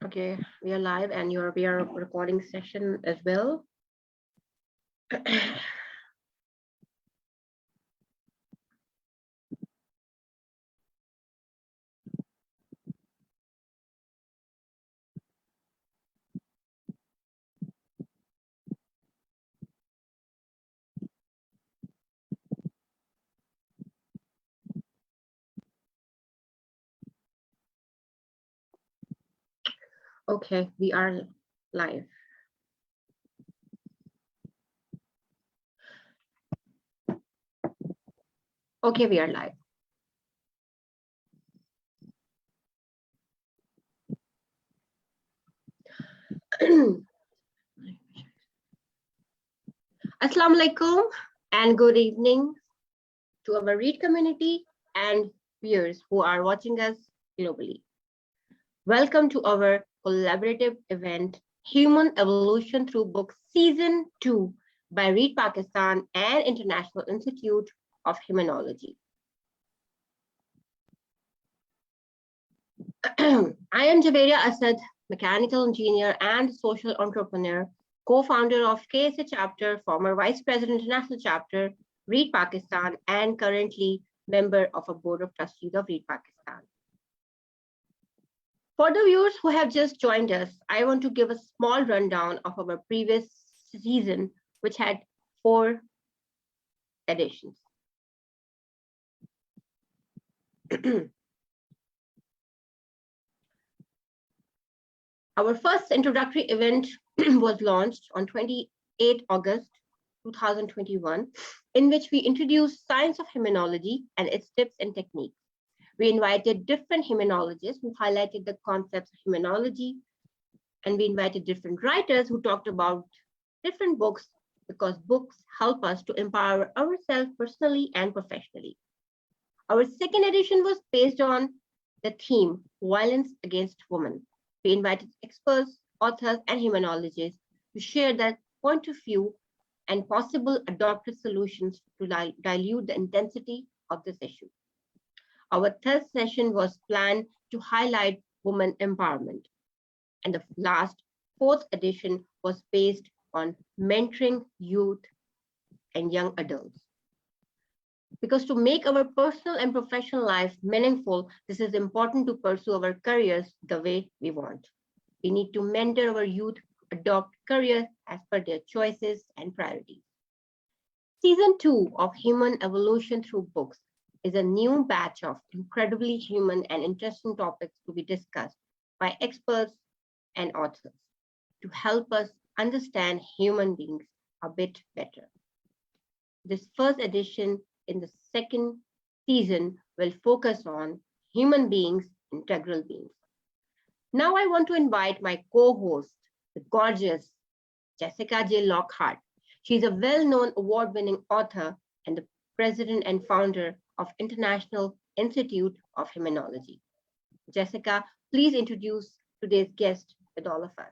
Okay, we are live and we are recording session as well. Okay, we are live. Okay, we are live. Assalamu alaikum and good evening to our READ community and viewers who are watching us globally. Welcome to our collaborative event, Human Evolution Through Books Season 2 by READ Pakistan and International Institute of Humanology. I am Javeria Asad, mechanical engineer and social entrepreneur, co-founder of KSA chapter, former vice president international chapter, READ Pakistan, and currently member of a board of trustees of READ Pakistan. For the viewers who have just joined us, I want to give a small rundown of our previous season, which had 4 editions. Our first introductory event was launched on 28 August 2021, in which we introduced science of humanology and its tips and techniques. We invited different humanologists who highlighted the concepts of humanology, and we invited different writers who talked about different books, because books help us to empower ourselves personally and professionally. Our second edition was based on the theme, violence against women. We invited experts, authors, and humanologists to share their point of view and possible adopted solutions to dilute the intensity of this issue. Our third session was planned to highlight women empowerment. And the last, 4th edition, was based on mentoring youth and young adults. Because to make our personal and professional life meaningful, this is important to pursue our careers the way we want. We need to mentor our youth to adopt careers as per their choices and priorities. Season 2 of Human Evolution Through Books is a new batch of incredibly human and interesting topics to be discussed by experts and authors to help us understand human beings a bit better. This first edition in the second season will focus on human beings, integral beings. Now I want to invite my co-host, the gorgeous Jessica J. Lockhart. She's a well-known award-winning author and the president and founder of International Institute of Humanology. Jessica, please introduce today's guest with all of us.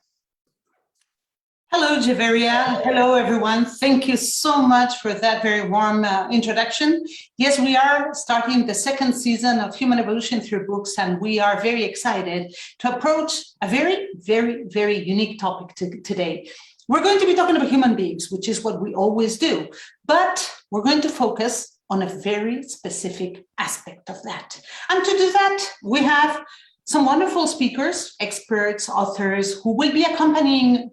Hello, Javeria. Hello, everyone. Thank you so much for that very warm introduction. Yes, we are starting the second season of Human Evolution Through Books, and we are very excited to approach a very, very, very unique topic today. We're going to be talking about human beings, which is what we always do, but we're going to focus on a very specific aspect of that. And to do that, we have some wonderful speakers, experts, authors who will be accompanying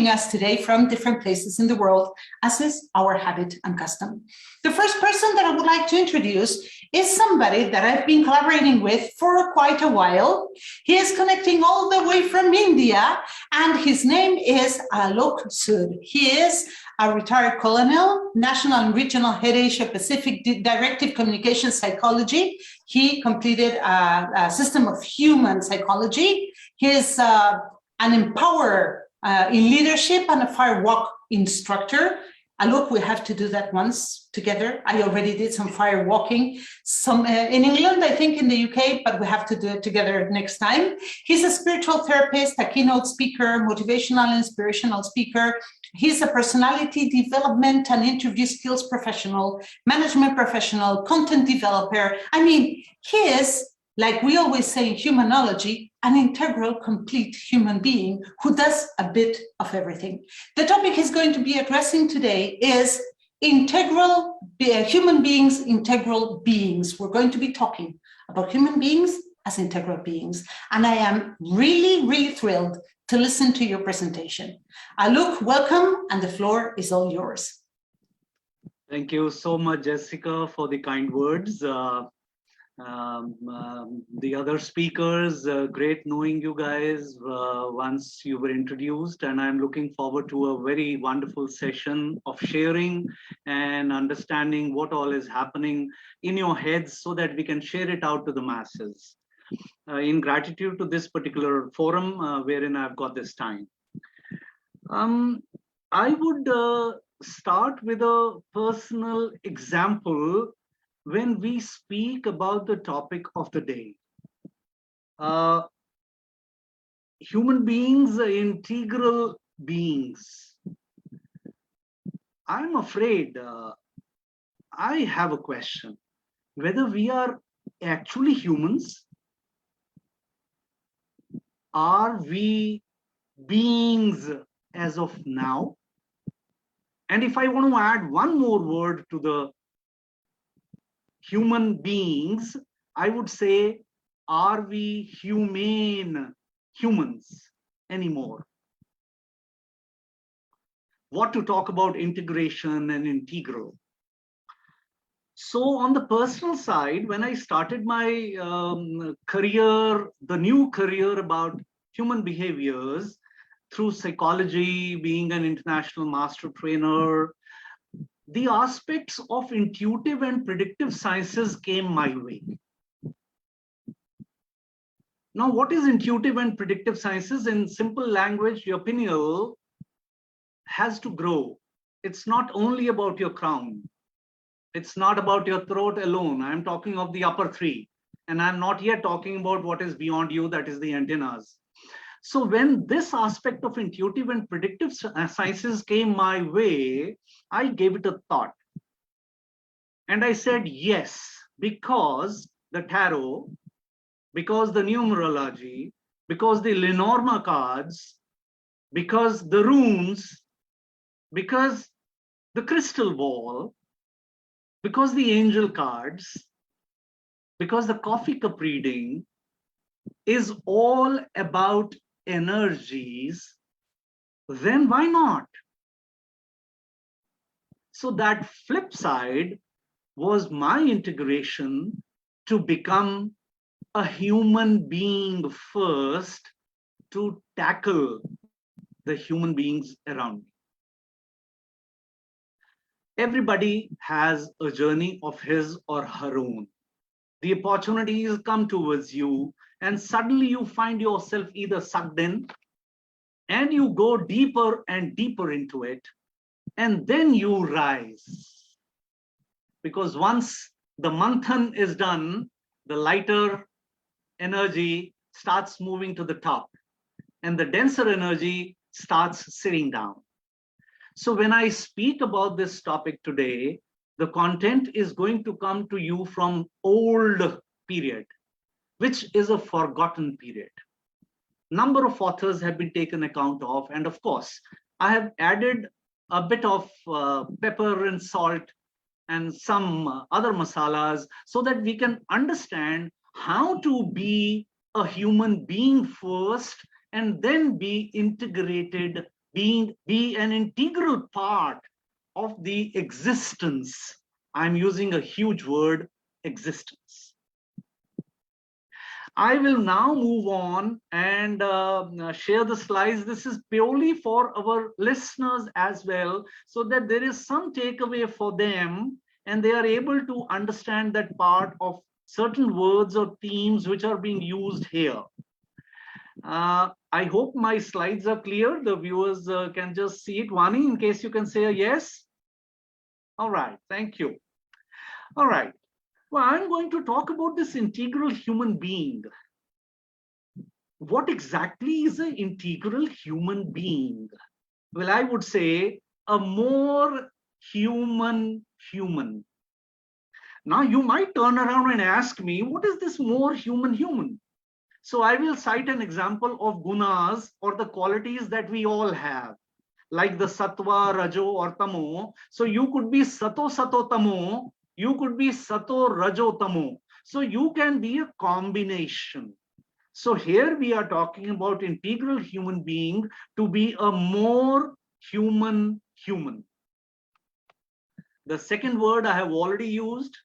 us today from different places in the world, as is our habit and custom. The first person that I would like to introduce is somebody that I've been collaborating with for quite a while. He is connecting all the way from India, and his name is Alok Sood. He is a retired colonel, national and regional head Asia Pacific Directive Communication Psychology. He completed a system of human psychology. He is an empowerer in leadership and a firewalk instructor. Alok, we have to do that once together. I already did some fire walking, some in England, I think in the UK, but we have to do it together next time. He's a spiritual therapist, a keynote speaker, motivational, inspirational speaker. He's a personality development and interview skills professional, management professional, content developer. I mean, he is like we always say in humanology, an integral, complete human being who does a bit of everything. The topic he's going to be addressing today is human beings, integral beings. We're going to be talking about human beings as integral beings. And I am really, really thrilled to listen to your presentation. Alok, welcome, and the floor is all yours. Thank you so much, Jessica, for the kind words. The other speakers, great knowing you guys once you were introduced, and I'm looking forward to a very wonderful session of sharing and understanding what all is happening in your heads so that we can share it out to the masses. In gratitude to this particular forum wherein I've got this time. I would start with a personal example when we speak about the topic of the day. Human beings are integral beings. I'm afraid I have a question, whether we are actually humans. Are we beings as of now? And if I want to add one more word to the human beings, I would say, are we humans anymore? What to talk about integration and integral? So on the personal side, when I started my career, the new career about human behaviors through psychology, being an international master trainer, the aspects of intuitive and predictive sciences came my way. Now, what is intuitive and predictive sciences? In simple language, your pineal has to grow. It's not only about your crown. It's not about your throat alone. I'm talking of the upper three. And I'm not yet talking about what is beyond you, that is the antennas. So when this aspect of intuitive and predictive sciences came my way, I gave it a thought. And I said, yes, because the tarot, because the numerology, because the Lenormand cards, because the runes, because the crystal ball, because the angel cards, because the coffee cup reading is all about energies, then why not? So that flip side was my integration to become a human being first, to tackle the human beings around me. Everybody has a journey of his or her own. The opportunities come towards you, and suddenly you find yourself either sucked in, and you go deeper and deeper into it, and then you rise. Because once the manthan is done, the lighter energy starts moving to the top, and the denser energy starts sitting down. So when I speak about this topic today, the content is going to come to you from old period, which is a forgotten period. Number of authors have been taken account of, and of course, I have added a bit of pepper and salt and some other masalas so that we can understand how to be a human being first and then be integrated, be an integral part of the existence. I'm using a huge word, existence. I will now move on and share the slides. This is purely for our listeners as well, so that there is some takeaway for them and they are able to understand that part of certain words or themes which are being used here. I hope my slides are clear. The viewers can just see it. Vani, in case you can say a yes. All right, thank you. All right. Well, I'm going to talk about this integral human being. What exactly is an integral human being? Well, I would say a more human. Now you might turn around and ask me, what is this more human? So I will cite an example of gunas, or the qualities that we all have, like the sattva, rajo, or tamo. So you could be sato tamo, you could be sato rajo tamo. So you can be a combination. So here we are talking about integral human being to be a more human. The second word I have already used,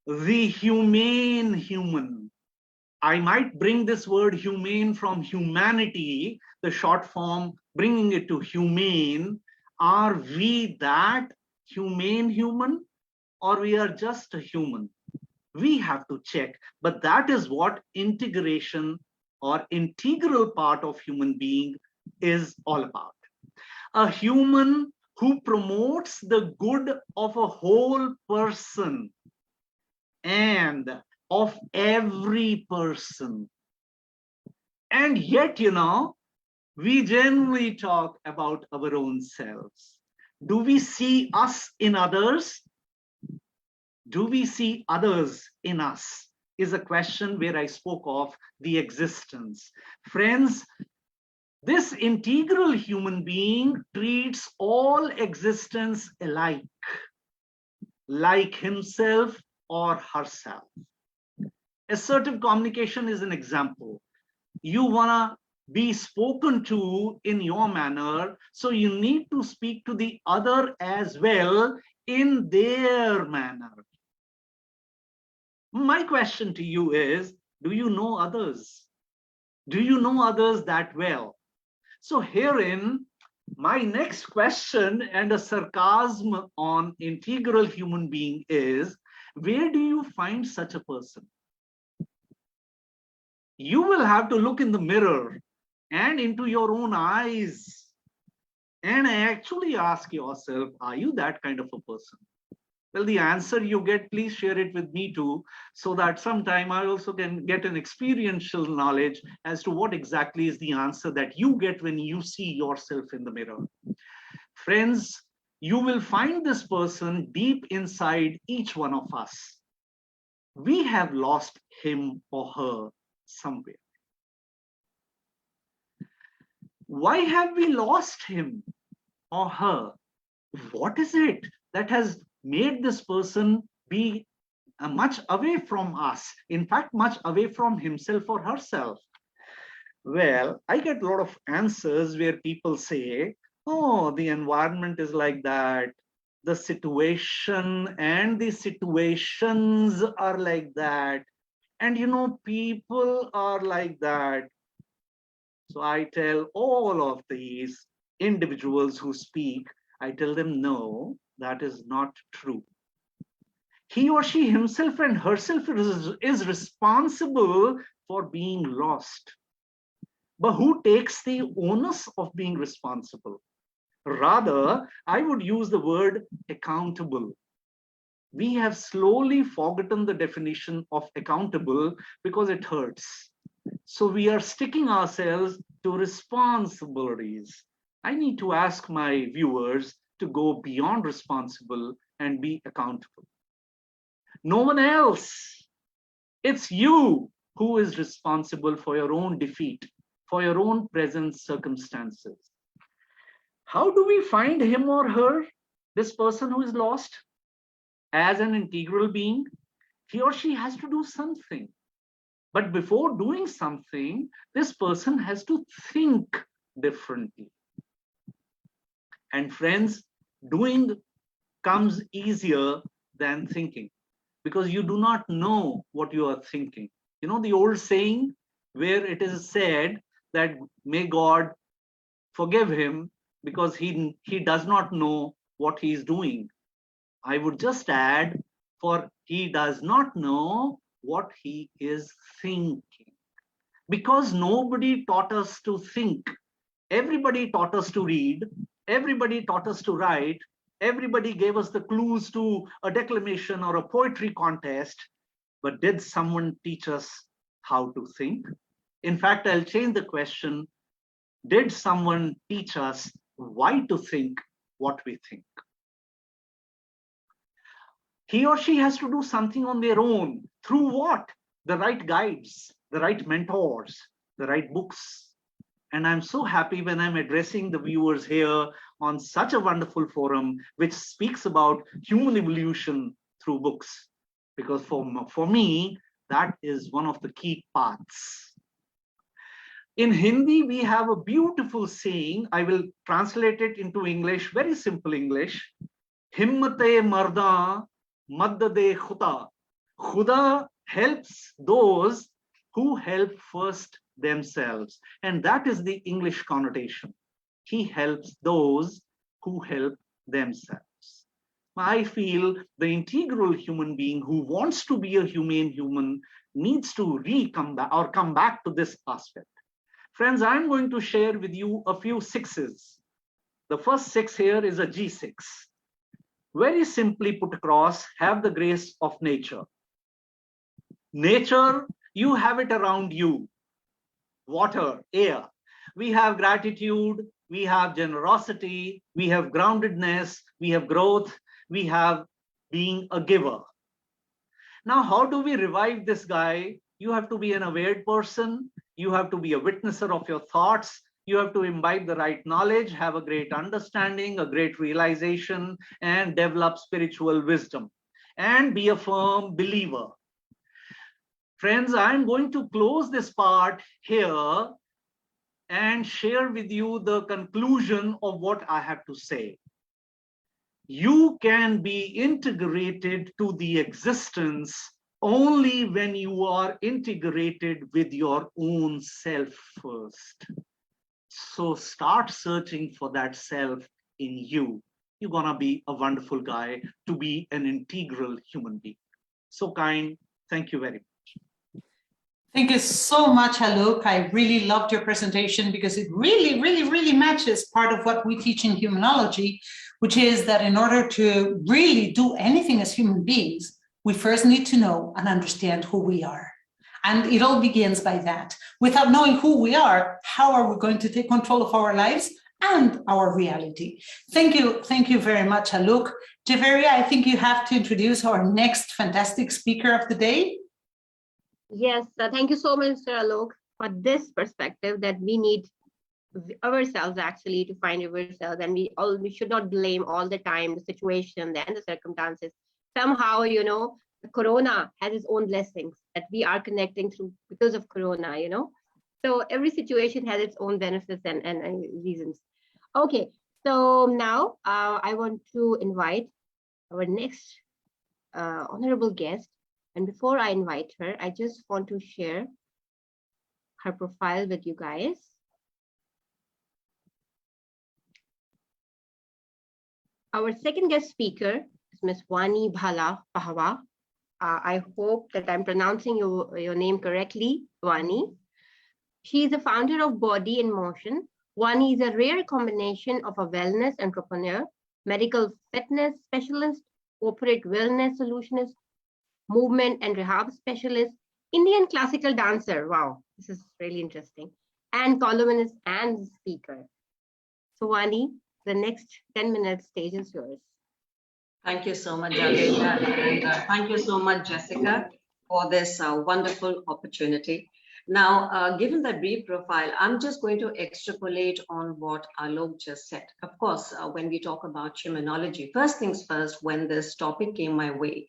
the humane human. I might bring this word humane from humanity, the short form, bringing it to humane. Are we that humane human, or we are just a human? We have to check, but that is what integration or integral part of human being is all about. A human who promotes the good of a whole person and of every person. And yet, we generally talk about our own selves. Do we see us in others? Do we see others in us? Is a question where I spoke of the existence. Friends, this integral human being treats all existence alike, like himself or herself. Assertive communication is an example. You want to be spoken to in your manner, so you need to speak to the other as well in their manner. My question to you is, do you know others? Do you know others that well? So herein, my next question and a sarcasm on integral human being is, where do you find such a person? You will have to look in the mirror and into your own eyes and actually ask yourself, are you that kind of a person? Well, the answer you get, please share it with me too, so that sometime I also can get an experiential knowledge as to what exactly is the answer that you get when you see yourself in the mirror. Friends, you will find this person deep inside each one of us. We have lost him or her somewhere. Why have we lost him or her? What is it that has made this person be much away from us? In fact, much away from himself or herself. Well, I get a lot of answers where people say, oh, the environment is like that. The situation and the situations are like that. And people are like that. So I tell all of these individuals who speak, I tell them, no, that is not true. He or she himself and herself is responsible for being lost. But who takes the onus of being responsible? Rather, I would use the word accountable. We have slowly forgotten the definition of accountable because it hurts. So we are sticking ourselves to responsibilities. I need to ask my viewers to go beyond responsible and be accountable. No one else. It's you who is responsible for your own defeat, for your own present circumstances. How do we find him or her, this person who is lost? As an integral being, he or she has to do something. But before doing something, this person has to think differently. And friends, doing comes easier than thinking, because you do not know what you are thinking. You know the old saying where it is said that may God forgive him because he does not know what he is doing. I would just add, for he does not know what he is thinking. Because nobody taught us to think. Everybody taught us to read. Everybody taught us to write. Everybody gave us the clues to a declamation or a poetry contest. But did someone teach us how to think? In fact, I'll change the question. Did someone teach us why to think what we think? He or she has to do something on their own. Through what? The right guides, the right mentors, the right books. And I'm so happy when I'm addressing the viewers here on such a wonderful forum, which speaks about human evolution through books. Because for me, that is one of the key paths. In Hindi, we have a beautiful saying. I will translate it into English, very simple English. Himmate marda, maddade khuda. Khuda helps those who help first themselves. And that is the English connotation. He helps those who help themselves. I feel the integral human being who wants to be a humane human needs to come back to this aspect. Friends, I'm going to share with you a few sixes. The first six here is a G6. Very simply put across, have the grace of nature. Nature, you have it around you. Water, air. We have gratitude, we have generosity, we have groundedness, we have growth, we have being a giver. Now, how do we revive this guy? You have to be an aware person. You have to be a witnesser of your thoughts. You have to imbibe the right knowledge, have a great understanding, a great realization, and develop spiritual wisdom, and be a firm believer. Friends, I'm going to close this part here and share with you the conclusion of what I have to say. You can be integrated to the existence only when you are integrated with your own self first. So start searching for that self in you. You're gonna be a wonderful guy to be an integral human being. So kind. Thank you very much. Thank you so much, Alok. I really loved your presentation because it really matches part of what we teach in humanology, which is that in order to really do anything as human beings, we first need to know and understand who we are. And it all begins by that. Without knowing who we are, how are we going to take control of our lives and our reality? Thank you very much, Alok. Javeria, I think you have to introduce our next fantastic speaker of the day. Yes, thank you so much, Mr. Alok, for this perspective that we need ourselves actually to find ourselves, and we should not blame all the time the situation and the circumstances. Somehow, you know, the corona has its own blessings that we are connecting through because of corona, you know. So every situation has its own benefits and reasons. Okay, so now I want to invite our next honorable guest. And before I invite her, I just want to share her profile with you guys. Our second guest speaker is Ms. Vani Bhala Pahwa. I hope that I'm pronouncing your name correctly, Vani. She is the founder of Body in Motion. Vani is a rare combination of a wellness entrepreneur, medical fitness specialist, corporate wellness solutionist, movement and rehab specialist, Indian classical dancer. Wow, this is really interesting. And columnist and speaker. So Vani, the next 10 minutes stage is yours. Thank you so much, Jalila, and thank you so much, Jessica, for this wonderful opportunity. Now, given the brief profile, I'm just going to extrapolate on what Alok just said. Of course, when we talk about humanology, first things first, when this topic came my way,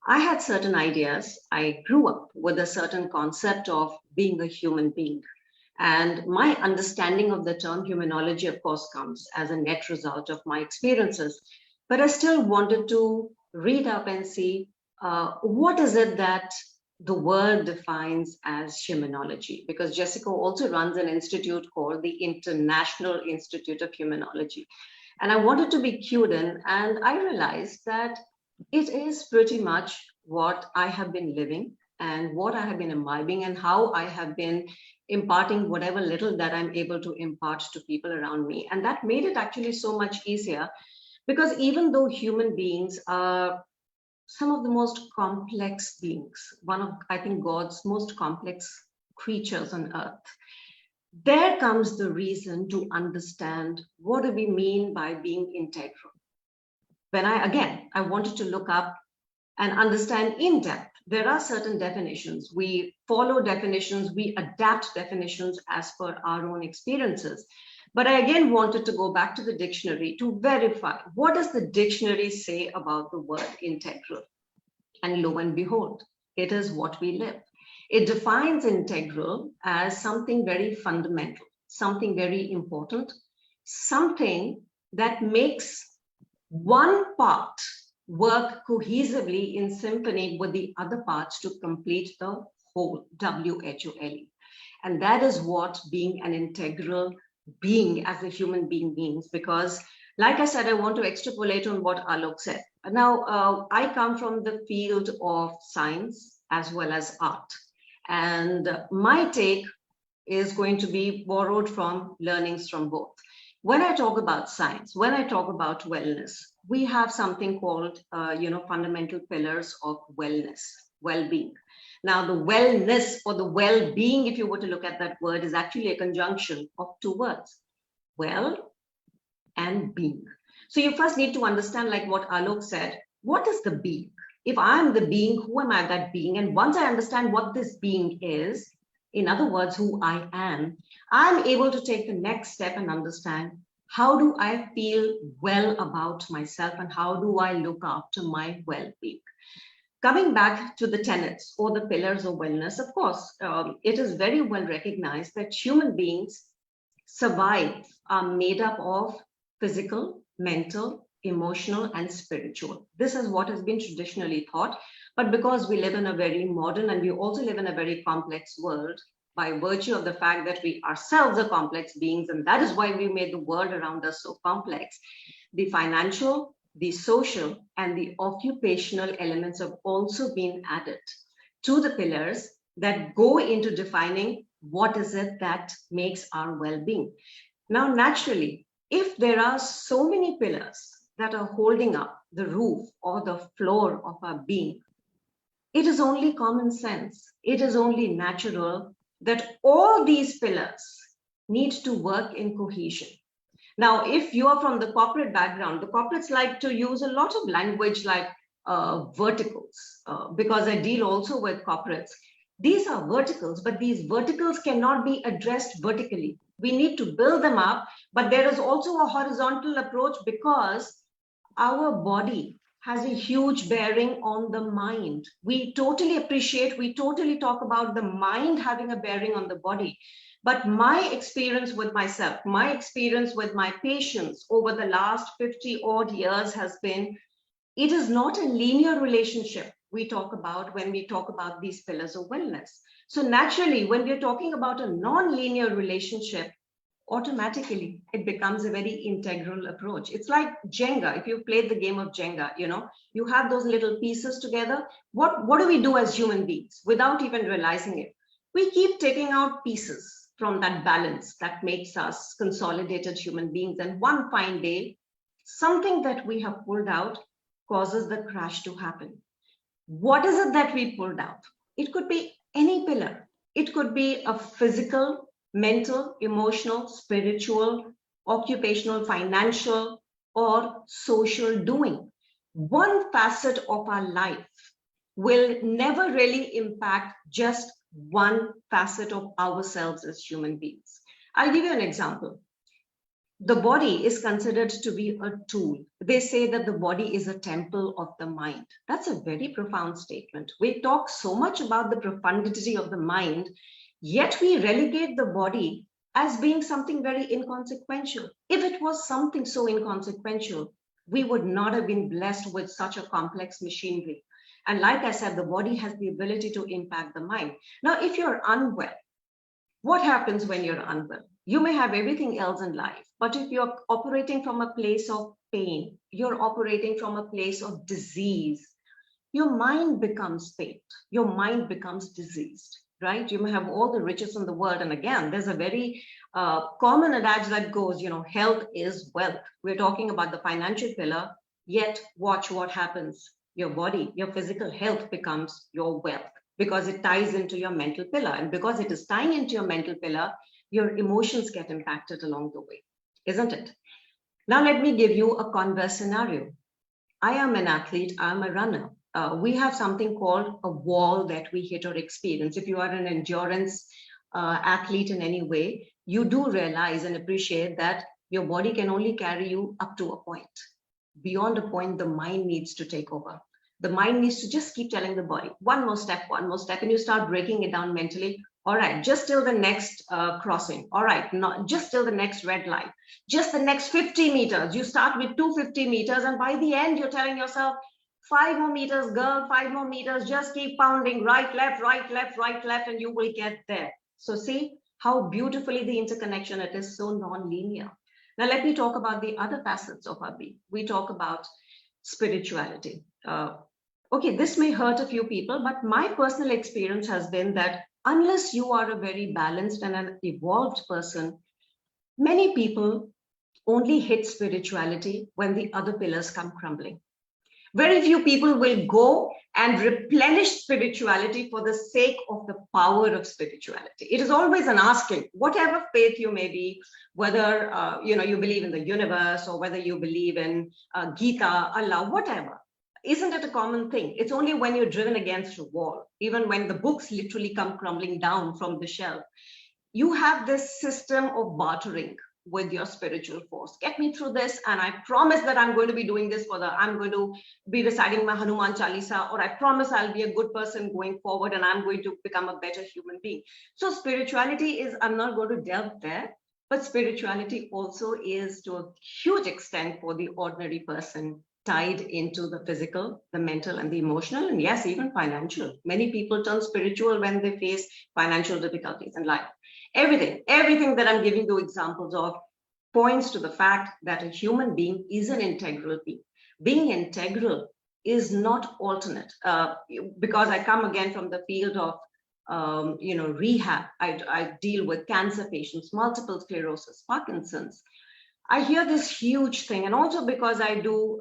I had certain ideas. I grew up with a certain concept of being a human being. And my understanding of the term humanology, of course, comes as a net result of my experiences. But I still wanted to read up and see what is it that the world defines as humanology, because Jessica also runs an institute called the International Institute of Humanology. And I wanted to be cued in, and I realized that it is pretty much what I have been living and what I have been imbibing and how I have been imparting whatever little that I'm able to impart to people around me. And that made it actually so much easier, because even though human beings are some of the most complex beings, one of, I think, God's most complex creatures on earth, there comes the reason to understand what do we mean by being integral. When I wanted to look up and understand in depth. There are certain definitions. We follow definitions, we adapt definitions as per our own experiences. But I again wanted to go back to the dictionary to verify, what does the dictionary say about the word integral? And lo and behold, it is what we live. It defines integral as something very fundamental, something very important, something that makes one part work cohesively in symphony with the other parts to complete the whole, WHOLE. And that is what being an integral being as a human being means, because like I said, I want to extrapolate on what Alok said. Now, I come from the field of science as well as art. And my take is going to be borrowed from learnings from both. When I talk about science, when I talk about wellness, we have something called, fundamental pillars of wellness, well-being. Now, the wellness or the well-being, if you were to look at that word, is actually a conjunction of two words, well and being. So you first need to understand, like what Alok said, what is the being? If I'm the being, who am I that being? And once I understand what this being is, in other words, who I am, I'm able to take the next step and understand, how do I feel well about myself and how do I look after my well-being? Coming back to the tenets or the pillars of wellness, of course, it is very well recognized that human beings survive are made up of physical, mental, emotional, and spiritual. This is what has been traditionally thought. But because we live in a very modern and we also live in a very complex world, by virtue of the fact that we ourselves are complex beings, and that is why we made the world around us so complex, the financial, the social, and the occupational elements have also been added to the pillars that go into defining what is it that makes our well-being. Now, naturally, if there are so many pillars that are holding up the roof or the floor of our being, it is only common sense, it is only natural that all these pillars need to work in cohesion. Now, if you are from the corporate background, the corporates like to use a lot of language like verticals, because I deal also with corporates. These are verticals, but these verticals cannot be addressed vertically. We need to build them up, but there is also a horizontal approach because our body has a huge bearing on the mind. We totally appreciate, we totally talk about the mind having a bearing on the body. But my experience with myself, my experience with my patients over the last 50 odd years has been, it is not a linear relationship we talk about when we talk about these pillars of wellness. So naturally, when we're talking about a non-linear relationship, automatically it becomes a very integral approach. It's like Jenga. If you've played the game of Jenga, you have those little pieces together. What do we do as human beings without even realizing it? We keep taking out pieces from that balance that makes us consolidated human beings. And one fine day, something that we have pulled out causes the crash to happen. What is it that we pulled out? It could be any pillar. It could be a physical, mental, emotional, spiritual, occupational, financial, or social doing. One facet of our life will never really impact just one facet of ourselves as human beings. I'll give you an example. The body is considered to be a tool. They say that the body is a temple of the mind. That's a very profound statement. We talk so much about the profundity of the mind, yet we relegate the body as being something very inconsequential. If it was something so inconsequential, we would not have been blessed with such a complex machinery. And like I said, the body has the ability to impact the mind. Now, if you're unwell, what happens when you're unwell? You may have everything else in life, but if you're operating from a place of pain, you're operating from a place of disease, your mind becomes pained, your mind becomes diseased, right? You may have all the riches in the world. And again, there's a very common adage that goes, health is wealth. We're talking about the financial pillar, yet watch what happens. Your body, your physical health becomes your wealth because it ties into your mental pillar. And because it is tying into your mental pillar, your emotions get impacted along the way, isn't it? Now, let me give you a converse scenario. I am an athlete, I'm a runner. we have something called a wall that we hit or experience. If you are an endurance athlete in any way, you do realize and appreciate that your body can only carry you up to a point. Beyond a point, the mind needs to take over. The mind needs to just keep telling the body, one more step, and you start breaking it down mentally. All right, just till the next crossing. All right, not just till the next red light, just the next 50 meters. You start with 250 meters, and by the end, you're telling yourself, 5 more meters, girl, 5 more meters, just keep pounding, right, left, right, left, right, left, and you will get there. So see how beautifully the interconnection, it is so non-linear. Now, let me talk about the other facets of our being. We talk about spirituality. Okay, this may hurt a few people, but my personal experience has been that unless you are a very balanced and an evolved person, many people only hit spirituality when the other pillars come crumbling. Very few people will go and replenish spirituality for the sake of the power of spirituality. It is always an asking, whatever faith you may be, whether you believe in the universe or whether you believe in Gita, Allah, whatever. Isn't it a common thing? It's only when you're driven against a wall, even when the books literally come crumbling down from the shelf, you have this system of bartering with your spiritual force. Get me through this, and I promise that I'm going to be doing this I'm going to be reciting my Hanuman Chalisa, or I promise I'll be a good person going forward and I'm going to become a better human being. So spirituality is, I'm not going to delve there, but spirituality also is to a huge extent for the ordinary person tied into the physical, the mental, and the emotional, and yes, even financial. Many people turn spiritual when they face financial difficulties in life. Everything that I'm giving you examples of points to the fact that a human being is an integral being. Being integral is not alternate. Because I come again from the field of rehab. I deal with cancer patients, multiple sclerosis, Parkinson's. I hear this huge thing, and also because I do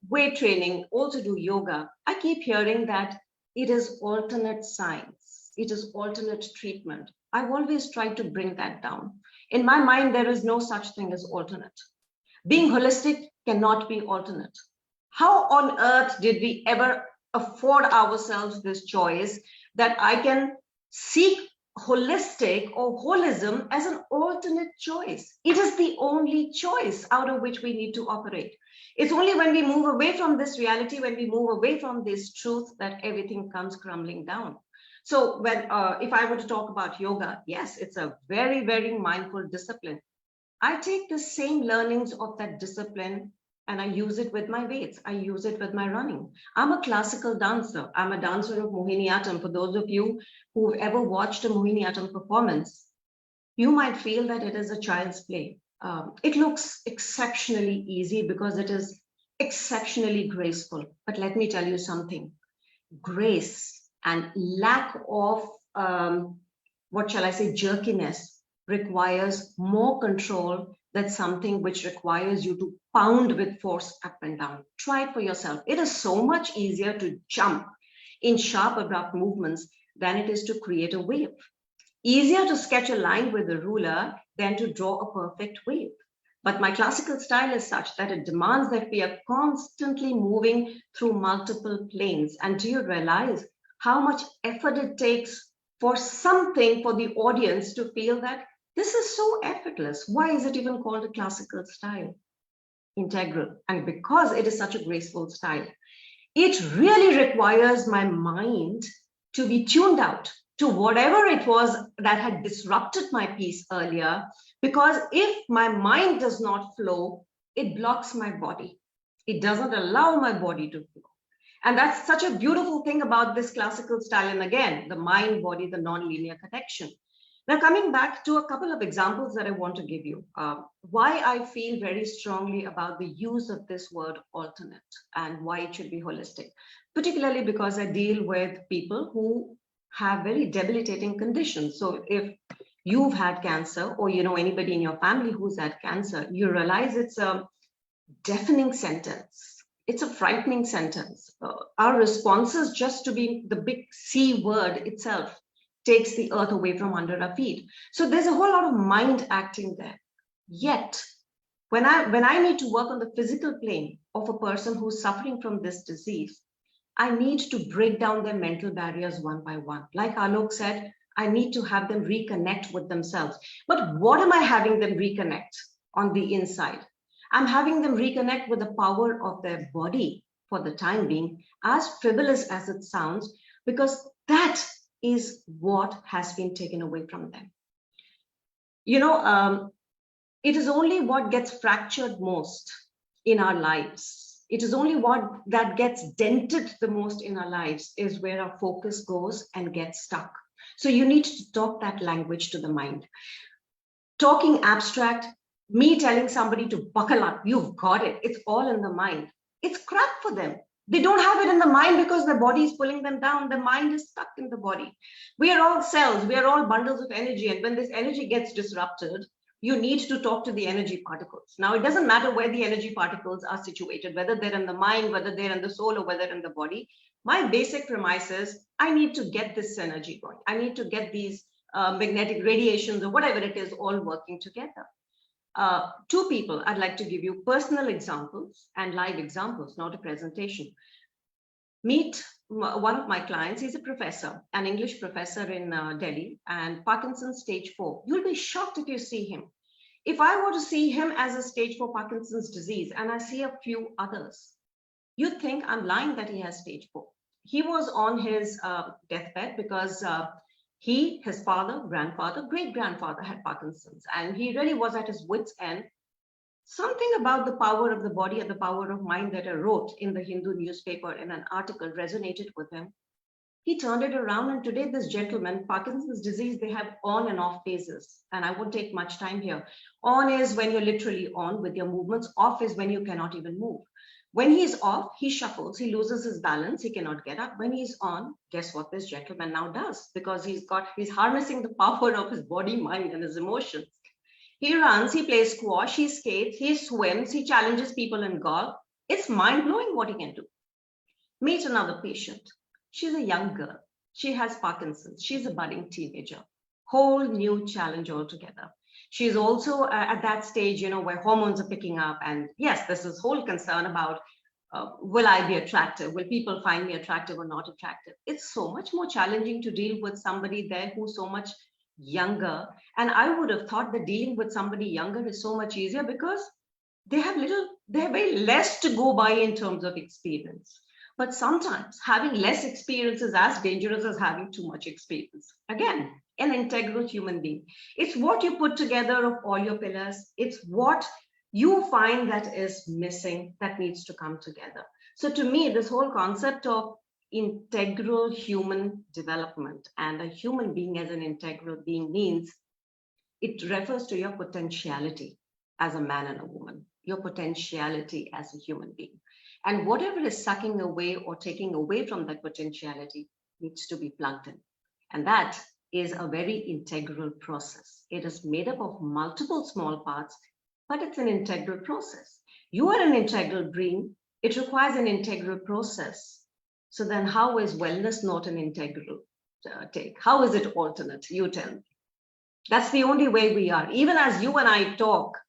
weight training, also do yoga, I keep hearing that it is alternate science, it is alternate treatment. I've always tried to bring that down. In my mind, there is no such thing as alternate. Being holistic cannot be alternate. How on earth did we ever afford ourselves this choice that I can seek holistic or holism as an alternate choice? It is the only choice out of which we need to operate. It's only when we move away from this reality, when we move away from this truth, that everything comes crumbling down. So when if I were to talk about yoga, yes, it's a very, very mindful discipline. I take the same learnings of that discipline and I use it with my weights. I use it with my running. I'm a classical dancer. I'm a dancer of Mohiniyattam. For those of you who've ever watched a Mohiniyattam performance, you might feel that it is a child's play. It looks exceptionally easy because it is exceptionally graceful. But let me tell you something. Grace and lack of, jerkiness requires more control than something which requires you to pound with force up and down. Try it for yourself. It is so much easier to jump in sharp, abrupt movements than it is to create a wave. Easier to sketch a line with a ruler than to draw a perfect wave. But my classical style is such that it demands that we are constantly moving through multiple planes. And do you realize how much effort it takes for something for the audience to feel that this is so effortless? Why is it even called a classical style? Integral. And because it is such a graceful style, it really requires my mind to be tuned out to whatever it was that had disrupted my piece earlier. Because if my mind does not flow, it blocks my body. It doesn't allow my body to flow. And that's such a beautiful thing about this classical style. And again, the mind, body, the non-linear connection. Now, coming back to a couple of examples that I want to give you, why I feel very strongly about the use of this word alternate and why it should be holistic, particularly because I deal with people who have very debilitating conditions. So if you've had cancer or you know anybody in your family who's had cancer, you realize it's a deafening sentence. It's a frightening sentence. Our responses just to be the big C word itself takes the earth away from under our feet. So there's a whole lot of mind acting there. Yet, when I need to work on the physical plane of a person who's suffering from this disease, I need to break down their mental barriers one by one. Like Alok said, I need to have them reconnect with themselves. But what am I having them reconnect on the inside? I'm having them reconnect with the power of their body for the time being, as frivolous as it sounds, because that is what has been taken away from them. You know, it is only what gets fractured most in our lives. It is only what that gets dented the most in our lives is where our focus goes and gets stuck. So you need to talk that language to the mind. Talking abstract, me telling somebody to buckle up, you've got it, it's all in the mind. It's crap for them. They don't have it in the mind because the body is pulling them down. The mind is stuck in the body. We are all cells. We are all bundles of energy. And when this energy gets disrupted, you need to talk to the energy particles. Now, it doesn't matter where the energy particles are situated, whether they're in the mind, whether they're in the soul, or whether in the body. My basic premise is I need to get this energy going. I need to get these magnetic radiations or whatever it is all working together. Two people, I'd like to give you personal examples and live examples, not a presentation. Meet one of my clients. He's a professor, an English professor in Delhi, and Parkinson's stage 4. You'll be shocked if you see him. If I were to see him as a stage 4 Parkinson's disease, and I see a few others, you'd think I'm lying that he has stage 4. He was on his deathbed because his father, grandfather, great-grandfather had Parkinson's, and he really was at his wit's end. Something about the power of the body and the power of mind that I wrote in the Hindu newspaper in an article resonated with him. He turned it around, and today this gentleman, Parkinson's disease, they have on and off phases, and I won't take much time here. On is when you're literally on with your movements. Off is when you cannot even move. When he's off, he shuffles, he loses his balance, he cannot get up. When he's on, guess what this gentleman now does? Because he's harnessing the power of his body, mind, and his emotions. He runs, he plays squash, he skates, he swims, he challenges people in golf. It's mind-blowing what he can do. Meet another patient. She's a young girl. She has Parkinson's. She's a budding teenager. Whole new challenge altogether. She's also at that stage, you know, where hormones are picking up. And yes, this is whole concern about, will I be attractive? Will people find me attractive or not attractive? It's so much more challenging to deal with somebody there who's so much younger. And I would have thought that dealing with somebody younger is so much easier because they have very less to go by in terms of experience. But sometimes having less experience is as dangerous as having too much experience. Again, an integral human being. It's what you put together of all your pillars. It's what you find that is missing that needs to come together. So to me, this whole concept of integral human development and a human being as an integral being means it refers to your potentiality as a man and a woman, your potentiality as a human being. And whatever is sucking away or taking away from that potentiality needs to be plugged in. And that is a very integral process. It is made up of multiple small parts, but it's an integral process. You are an integral being. It requires an integral process. So then how is wellness not an integral take? How is it alternate? You tell me. That's the only way we are. Even as you and I talk,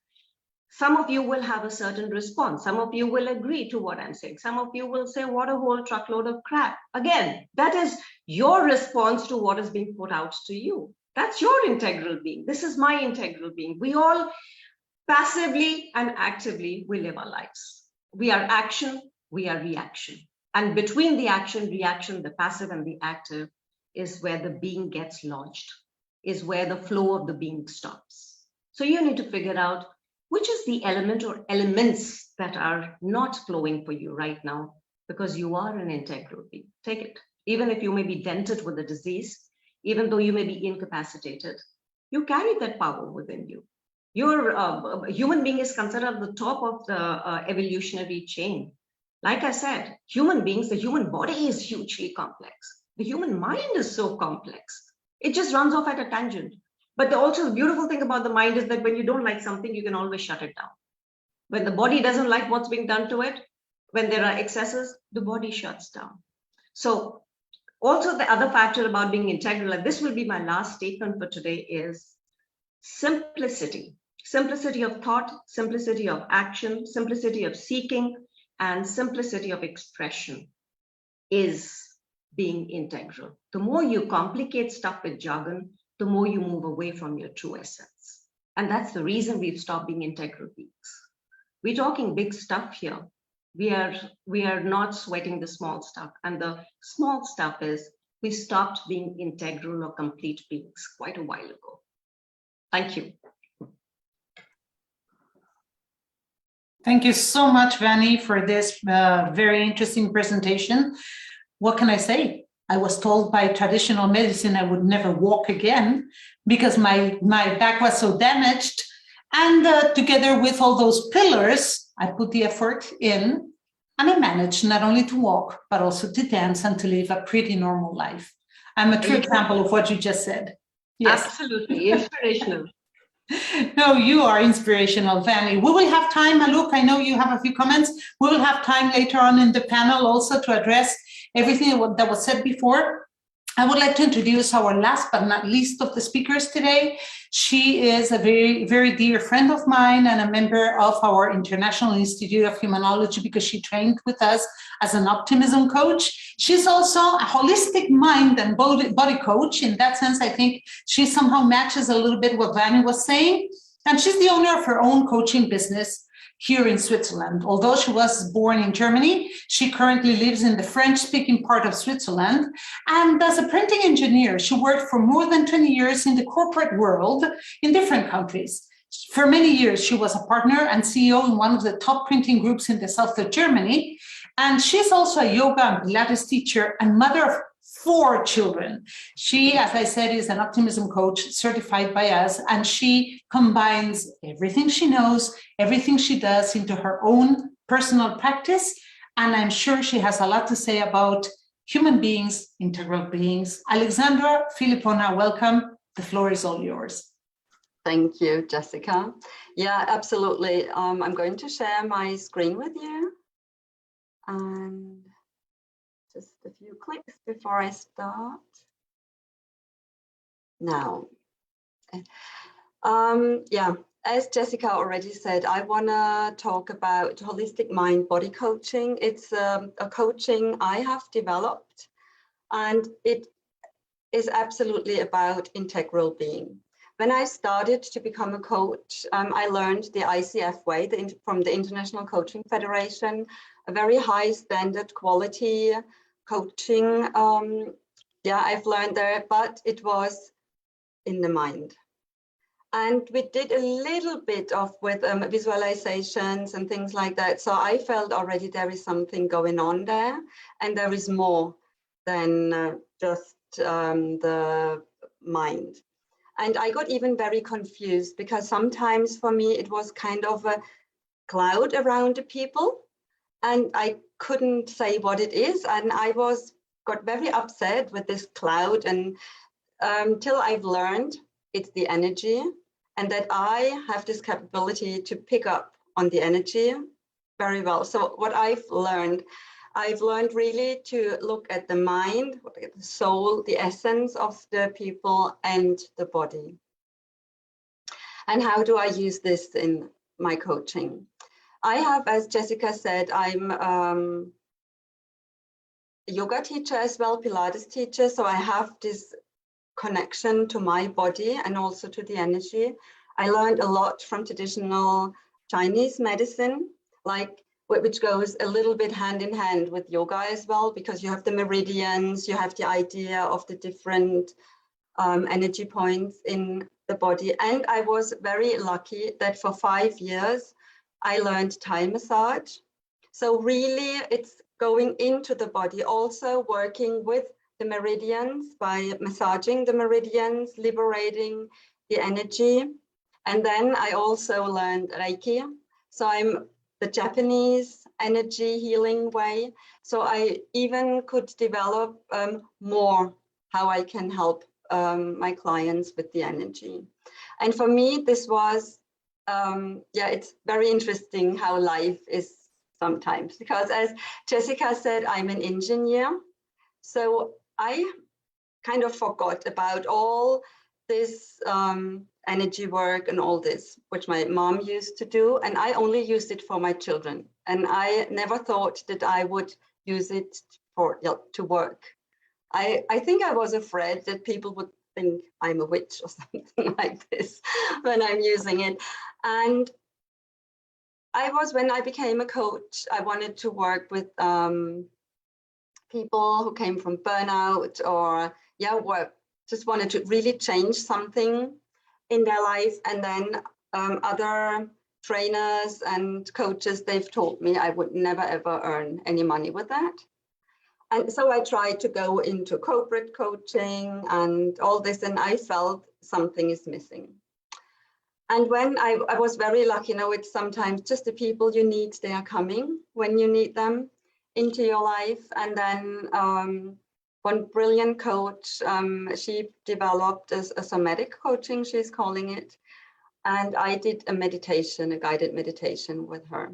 some of you will have a certain response. Some of you will agree to what I'm saying. Some of you will say, what a whole truckload of crap. Again, that is your response to what is being put out to you. That's your integral being. This is my integral being. We all passively and actively, we live our lives. We are action, we are reaction. And between the action, reaction, the passive and the active is where the being gets lodged, is where the flow of the being stops. So you need to figure out which is the element or elements that are not flowing for you right now, because you are an integral being. Take it. Even if you may be dented with a disease, even though you may be incapacitated, you carry that power within you. Your human being is considered at the top of the evolutionary chain. Like I said, human beings, the human body is hugely complex. The human mind is so complex. It just runs off at a tangent. But also the beautiful thing about the mind is that when you don't like something, you can always shut it down. When the body doesn't like what's being done to it, when there are excesses, the body shuts down. So also the other factor about being integral, and this will be my last statement for today, is simplicity. Simplicity of thought, simplicity of action, simplicity of seeking, and simplicity of expression. is being integral. The more you complicate stuff with jargon, the more you move away from your true essence. And that's the reason we've stopped being integral beings. We're talking big stuff here. We are not sweating the small stuff. And the small stuff is we stopped being integral or complete beings quite a while ago. Thank you. Thank you so much, Vani, for this very interesting presentation. What can I say? I was told by traditional medicine I would never walk again because my back was so damaged. And together with all those pillars, I put the effort in and I managed not only to walk, but also to dance and to live a pretty normal life. I'm a true example of what you just said. Yes. Absolutely inspirational. No, you are inspirational, Vani. We will have time, Alok, I know you have a few comments. We will have time later on in the panel also to address everything that was said before. I would like to introduce our last but not least of the speakers today. She is a very, very dear friend of mine and a member of our International Institute of Humanology because she trained with us as an optimism coach. She's also a holistic mind and body coach. In that sense, I think she somehow matches a little bit what Vani was saying. And she's the owner of her own coaching business here in Switzerland. Although she was born in Germany, she currently lives in the French-speaking part of Switzerland. And as a printing engineer, she worked for more than 20 years in the corporate world in different countries. For many years, she was a partner and CEO in one of the top printing groups in the south of Germany. And she's also a yoga and Pilates teacher and mother of 4 children. She, as I said, is an optimism coach certified by us, and she combines everything she knows, everything she does into her own personal practice. And I'm sure she has a lot to say about human beings, integral beings. Alexandra Filipona, welcome. The floor is all yours. Thank you, Jessica. Yeah, absolutely. I'm going to share my screen with you. And just a few clicks before I start. Now, yeah, as Jessica already said, I want to talk about holistic mind-body coaching. It's a coaching I have developed, and it is absolutely about integral being. When I started to become a coach, I learned the ICF way from the International Coaching Federation, a very high standard quality coaching. Yeah, I've learned there, but it was in the mind. And we did a little bit of with visualizations and things like that. So I felt already there is something going on there, and there is more than just the mind. And I got even very confused because sometimes for me it was kind of a cloud around the people, and I couldn't say what it is, and I got very upset with this cloud, and till I've learned it's the energy, and that I have this capability to pick up on the energy very well. So what I've learned really to look at the mind, the soul, the essence of the people and the body. And how do I use this in my coaching? I have, as Jessica said, I'm a yoga teacher as well, Pilates teacher. So I have this connection to my body and also to the energy. I learned a lot from traditional Chinese medicine, which goes a little bit hand in hand with yoga as well, because you have the meridians, you have the idea of the different energy points in the body. And I was very lucky that for 5 years, I learned Thai massage. So really it's going into the body, also working with the meridians by massaging the meridians, liberating the energy. And then I also learned Reiki. So I'm the Japanese energy healing way. So I even could develop more how I can help my clients with the energy. And for me, this was, yeah, it's very interesting how life is sometimes, because as Jessica said, I'm an engineer. So I kind of forgot about all this energy work and all this, which my mom used to do. And I only used it for my children. And I never thought that I would use it to work. I think I was afraid that people would think I'm a witch or something like this when I'm using it. And when I became a coach, I wanted to work with people who came from burnout or just wanted to really change something in their life. And then other trainers and coaches, they've told me I would never ever earn any money with that. And so I tried to go into corporate coaching and all this, and I felt something is missing. And when I was very lucky, it's sometimes just the people you need, they are coming when you need them into your life. And then one brilliant coach, she developed a somatic coaching, she's calling it. And I did a guided meditation with her.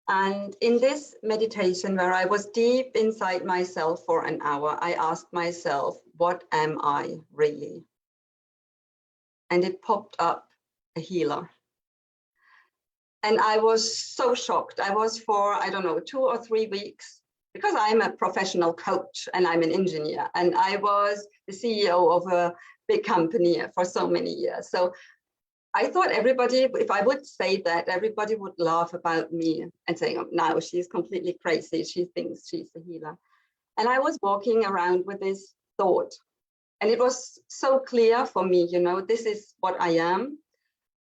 And in this meditation, where I was deep inside myself for an hour, I asked myself, what am I really? And it popped up a healer. And I was so shocked. I was for, I don't know, 2 or 3 weeks, because I'm a professional coach and I'm an engineer. And I was the CEO of a big company for so many years. So I thought everybody, if I would say that, everybody would laugh about me and say, oh, now she's completely crazy. She thinks she's a healer. And I was walking around with this thought. And it was so clear for me, this is what I am.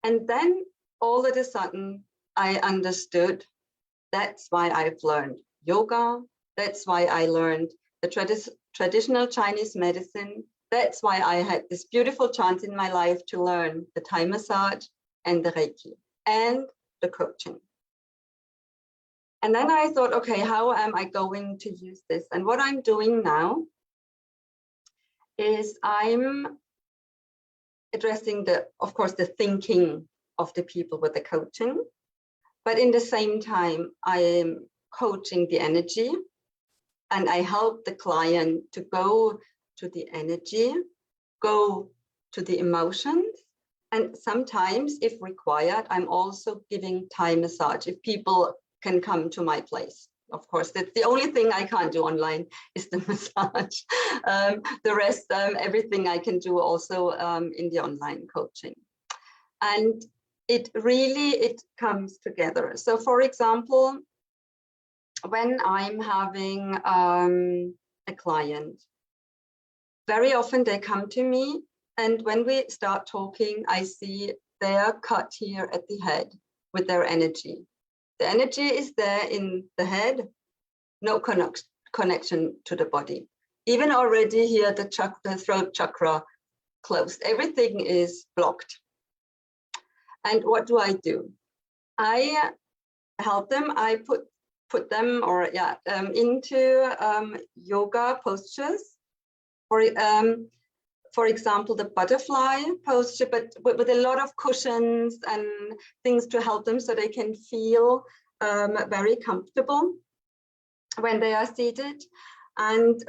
And then all of a sudden, I understood that's why I've learned yoga. That's why I learned the traditional Chinese medicine. That's why I had this beautiful chance in my life to learn the Thai massage and the Reiki and the coaching. And then I thought, okay, how am I going to use this? And what I'm doing now is I'm addressing of course, the thinking of the people with the coaching, but in the same time, I am coaching the energy, and I help the client to go to the energy, go to the emotions. And sometimes, if required, I'm also giving Thai massage if people can come to my place. Of course, that's the only thing I can't do online is the massage. The rest, everything I can do also in the online coaching. And it comes together. So for example, when I'm having a client, very often they come to me, and when we start talking, I see they are cut here at the head with their energy. The energy is there in the head, no connection to the body. Even already here, the throat chakra closed. Everything is blocked. And what do? I help them. I put them into yoga postures. For example, the butterfly posture, but with a lot of cushions and things to help them so they can feel very comfortable when they are seated. And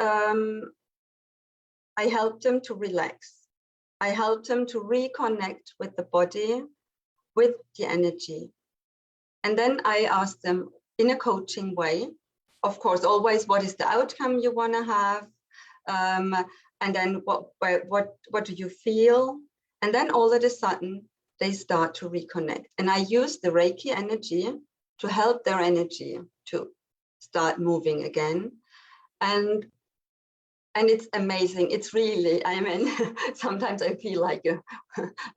I help them to relax. I help them to reconnect with the body, with the energy. And then I ask them in a coaching way, of course, always, what is the outcome you want to have? And then what do you feel? And then all of a sudden, they start to reconnect. And I use the Reiki energy to help their energy to start moving again. And it's amazing. It's really, sometimes I feel like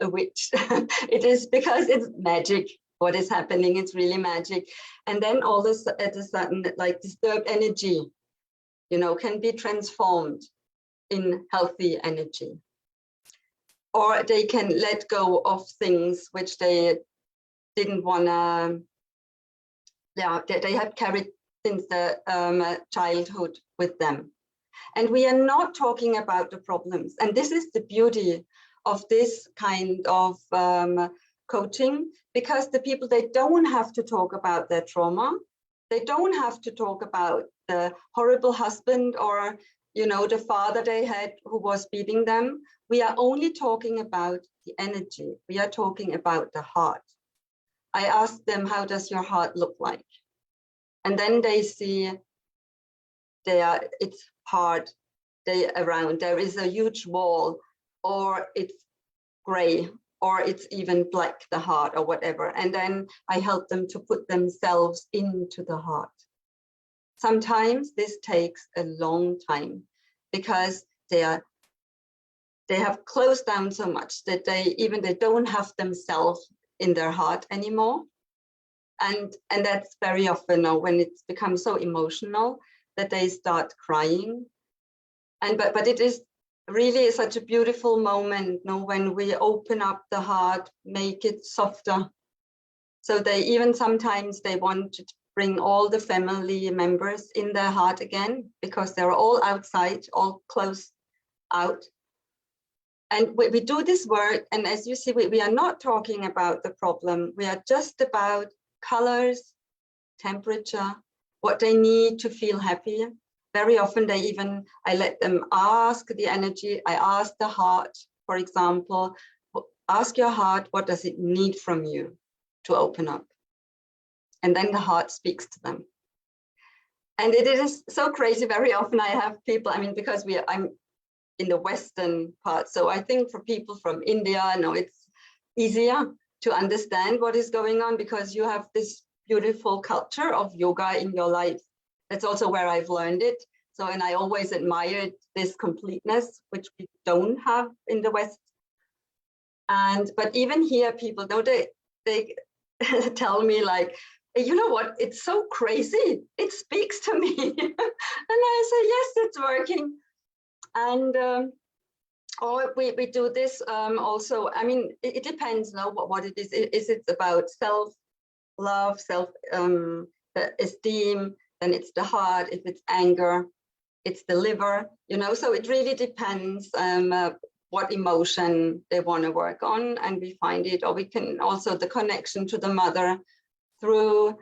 a witch. It is because it's magic. What is happening, it's really magic. And then all this at a sudden, like disturbed energy, can be transformed in healthy energy. Or they can let go of things which they didn't want to, they have carried since the childhood with them. And we are not talking about the problems. And this is the beauty of this kind of coaching, because the people, they don't have to talk about their trauma. They don't have to talk about the horrible husband or, the father they had who was beating them. We are only talking about the energy. We are talking about the heart. I ask them, how does your heart look like? And then they see it's hard around. There is a huge wall, or it's gray, or it's even black, the heart, or whatever. And then I help them to put themselves into the heart. Sometimes this takes a long time because they have closed down so much that they don't have themselves in their heart anymore. And that's very often when it's become so emotional that they start crying. But it is really such a beautiful moment, when we open up the heart, make it softer. So sometimes they want to bring all the family members in their heart again, because they're all outside, all close out. And we do this work, and as you see, we are not talking about the problem. We are just about colors, temperature, what they need to feel happy. Very often I let them ask the energy. I ask the heart, for example, ask your heart, what does it need from you to open up? And then the heart speaks to them. And it is so crazy. Very often I have people, because I'm in the Western part. So I think for people from India, it's easier to understand what is going on, because you have this beautiful culture of yoga in your life. That's also where I've learned it. So, and I always admired this completeness, which we don't have in the West. But even here, people, they tell me like, you know what, it's so crazy. It speaks to me. And I say, yes, it's working. And or we do this also. It depends now what it is. Is it about self-love, self-esteem? Then it's the heart. If it's anger, it's the liver. So it really depends what emotion they want to work on, and we find it. Or we can also the connection to the mother through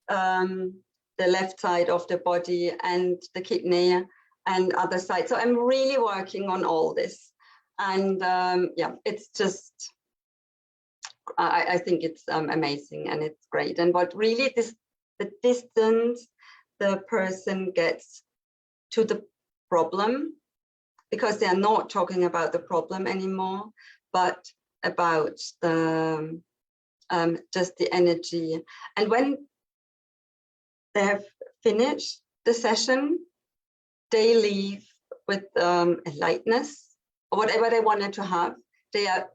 the left side of the body and the kidney and other side. So I'm really working on all this. And it's just, I think it's amazing and it's great. And what really the distance the person gets to the problem, because they are not talking about the problem anymore, but about the just the energy. And when they have finished the session, they leave with a lightness, or whatever they wanted to have. They are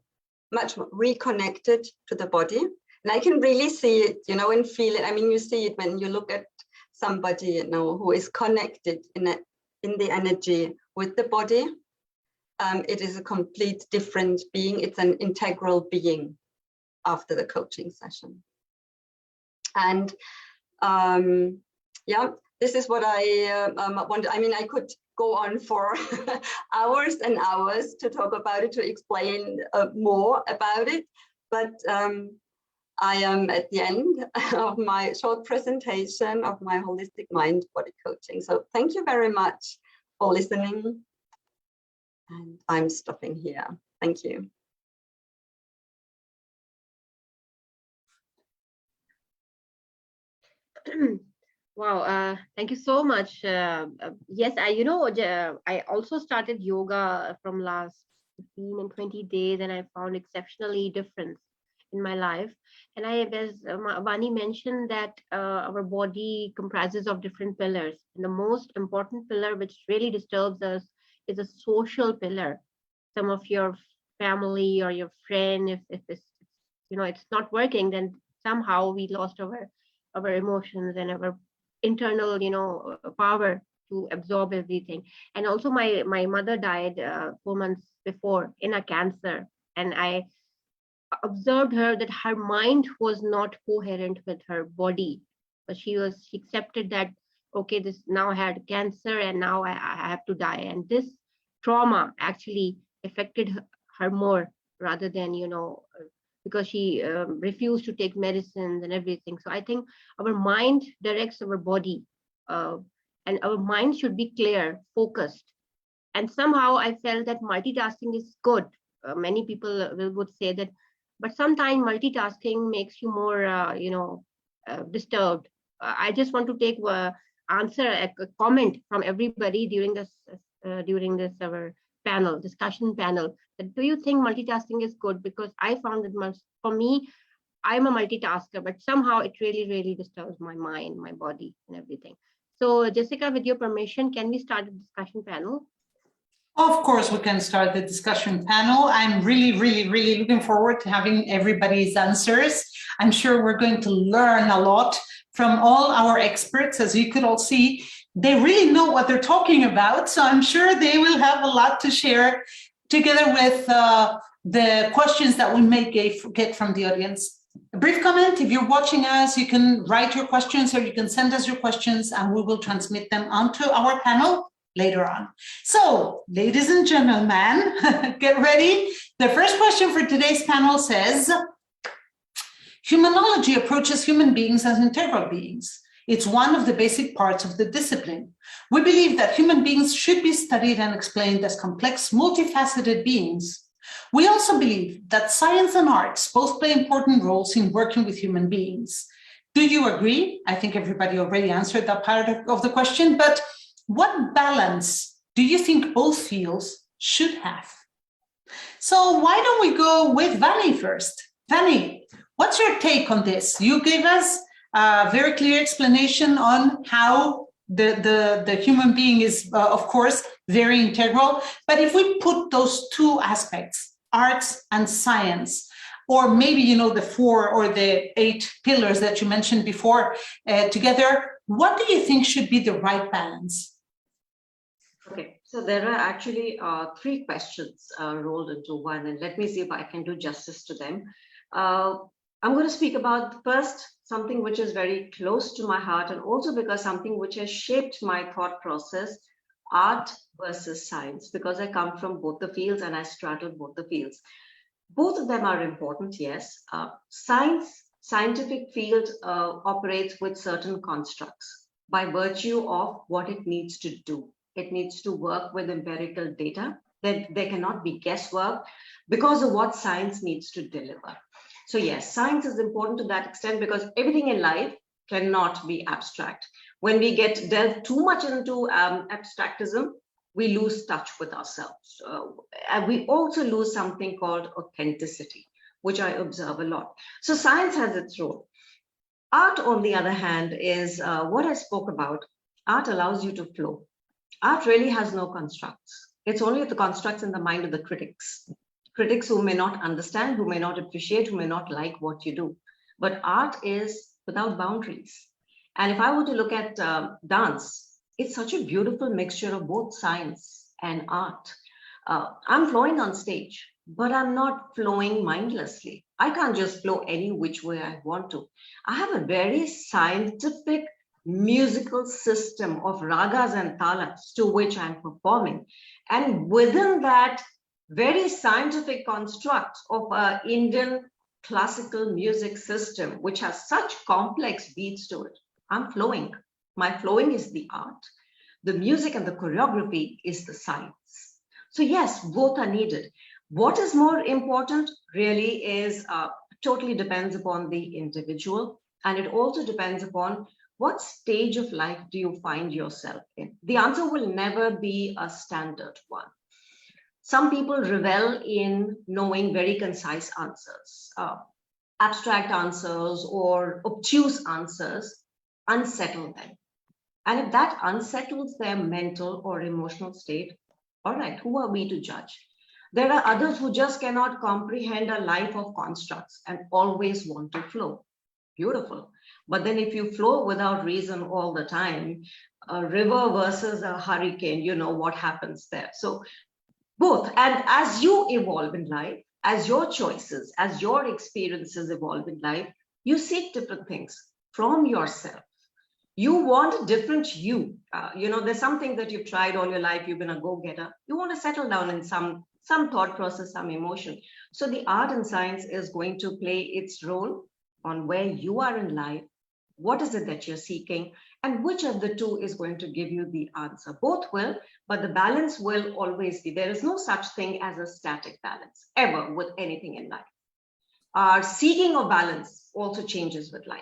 much more reconnected to the body. And I can really see it, and feel it. You see it when you look at somebody, who is connected in the energy with the body. It is a complete different being. It's an integral being after the coaching session. And this is what I want. I could go on for hours and hours to talk about it, to explain more about it. But I am at the end of my short presentation of my holistic mind body coaching. So thank you very much for listening. And I'm stopping here. Thank you. Wow, thank you so much. Yes, I also started yoga from last 15 and 20 days, and I found exceptionally difference in my life. And as Vani mentioned, that our body comprises of different pillars. And the most important pillar, which really disturbs us, is a social pillar. Some of your family or your friend, if it's, it's not working, then somehow we lost our emotions and our internal power to absorb everything. And also my mother died 4 months before in a cancer, and I observed her that her mind was not coherent with her body, but she accepted that, okay, this now I had cancer and now I have to die. And this trauma actually affected her more, rather than because she refused to take medicines and everything. So I think our mind directs our body, and our mind should be clear, focused. And somehow I felt that multitasking is good. Many people would say that, but sometimes multitasking makes you more, disturbed. I just want to take answer, a comment from everybody during this our discussion panel. Do you think multitasking is good? Because I found that for me, I'm a multitasker, but somehow it really, really disturbs my mind, my body, and everything. So, Jessica, with your permission, can we start the discussion panel? Of course, we can start the discussion panel. I'm really, really, really looking forward to having everybody's answers. I'm sure we're going to learn a lot from all our experts. As you could all see, they really know what they're talking about. So I'm sure they will have a lot to share together with the questions that we may get from the audience. A brief comment, if you're watching us, you can write your questions or you can send us your questions and we will transmit them onto our panel later on. So, ladies and gentlemen, get ready. The first question for today's panel says, humanology approaches human beings as integral beings. It's one of the basic parts of the discipline. We believe that human beings should be studied and explained as complex, multifaceted beings. We also believe that science and arts both play important roles in working with human beings. Do you agree? I think everybody already answered that part of the question, but what balance do you think both fields should have? So why don't we go with Vani first? Vani, what's your take on this? You gave us a very clear explanation on how the human being is, of course, very integral. But if we put those two aspects, arts and science, or maybe, you know, the 4 or the 8 pillars that you mentioned before together, what do you think should be the right balance? Okay, so there are actually 3 questions rolled into one, and let me see if I can do justice to them. I'm going to speak about first something which is very close to my heart, and also because something which has shaped my thought process, art versus science, because I come from both the fields and I straddle both the fields. Both of them are important, yes. Scientific field operates with certain constructs by virtue of what it needs to do. It needs to work with empirical data. There cannot be guesswork because of what science needs to deliver. So yes, science is important to that extent because everything in life cannot be abstract. When we delve too much into abstractism, we lose touch with ourselves. And we also lose something called authenticity, which I observe a lot. So science has its role. Art, on the other hand, is what I spoke about. Art allows you to flow. Art really has no constructs. It's only the constructs in the mind of the critics. Critics who may not understand, who may not appreciate, who may not like what you do. But art is without boundaries. And if I were to look at dance, it's such a beautiful mixture of both science and art. I'm flowing on stage, but I'm not flowing mindlessly. I can't just flow any which way I want to. I have a very scientific musical system of ragas and talas to which I'm performing. And within that very scientific construct of an Indian classical music system, which has such complex beats to it, I'm flowing. My flowing is the art. The music and the choreography is the science. So yes, both are needed. What is more important really is totally depends upon the individual, and it also depends upon what stage of life do you find yourself in. The answer will never be a standard one. Some people revel in knowing very concise answers. Abstract answers or obtuse answers unsettle them. And if that unsettles their mental or emotional state, all right, who are we to judge? There are others who just cannot comprehend a life of constructs and always want to flow. Beautiful. But then if you flow without reason all the time, a river versus a hurricane, you know what happens there. So both, and as you evolve in life, as your choices, as your experiences evolve in life, you seek different things from yourself. You want a different you. There's something that you've tried all your life, you've been a go-getter. You want to settle down in some thought process, some emotion. So the art and science is going to play its role on where you are in life, what is it that you're seeking, and which of the two is going to give you the answer. Both will, but the balance will always be. There is no such thing as a static balance, ever, with anything in life. Our seeking of balance also changes with life.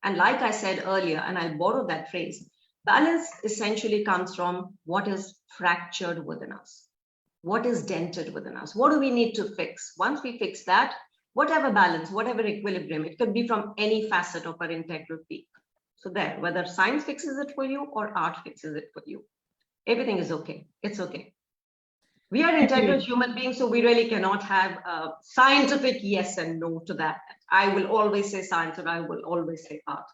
And like I said earlier, and I'll borrow that phrase, Balance essentially comes from what is fractured within us, what is dented within us, what do we need to fix? Once we fix that, whatever balance, whatever equilibrium, it could be from any facet of our integral peak. So there, whether science fixes it for you or art fixes it for you, everything is okay. It's okay. We are integral human beings, so we really cannot have a scientific yes and no to that. I will always say science or I will always say art.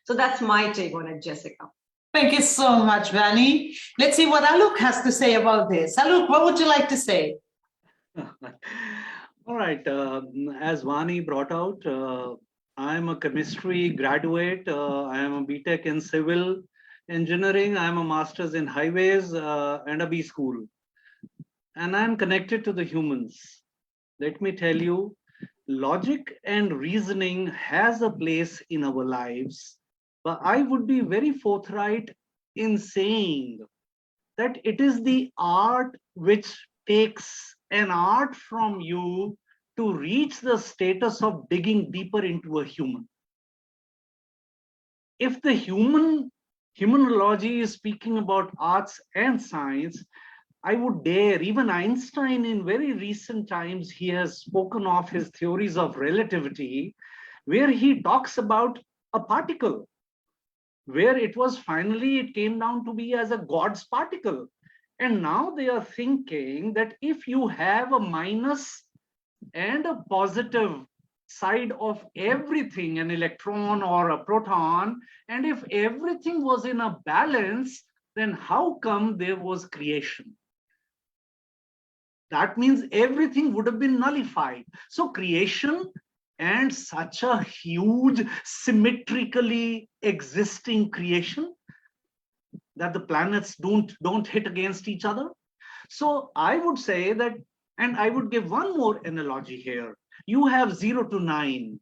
So that's my take on it, Jessica. Thank you so much, Vani. Let's see what Alok has to say about this. Alok, what would you like to say? All right. As Vani brought out, I'm a chemistry graduate. I am a BTech in civil engineering. I'm a master's in highways and a B school. And I'm connected to the humans. Let me tell you, logic and reasoning has a place in our lives. But I would be very forthright in saying that it is the art which takes an art from you to reach the status of digging deeper into a human. If the humanology is speaking about arts and science, I would dare, even Einstein in very recent times, he has spoken of his theories of relativity, where he talks about a particle, where it came down to be as a God's particle. And now they are thinking that if you have a minus and a positive side of everything, an electron or a proton, and if everything was in a balance, then how come there was creation? That means everything would have been nullified. So creation and such a huge symmetrically existing creation that the planets don't hit against each other. So I would say that, and I would give one more analogy here. You have 0 to 9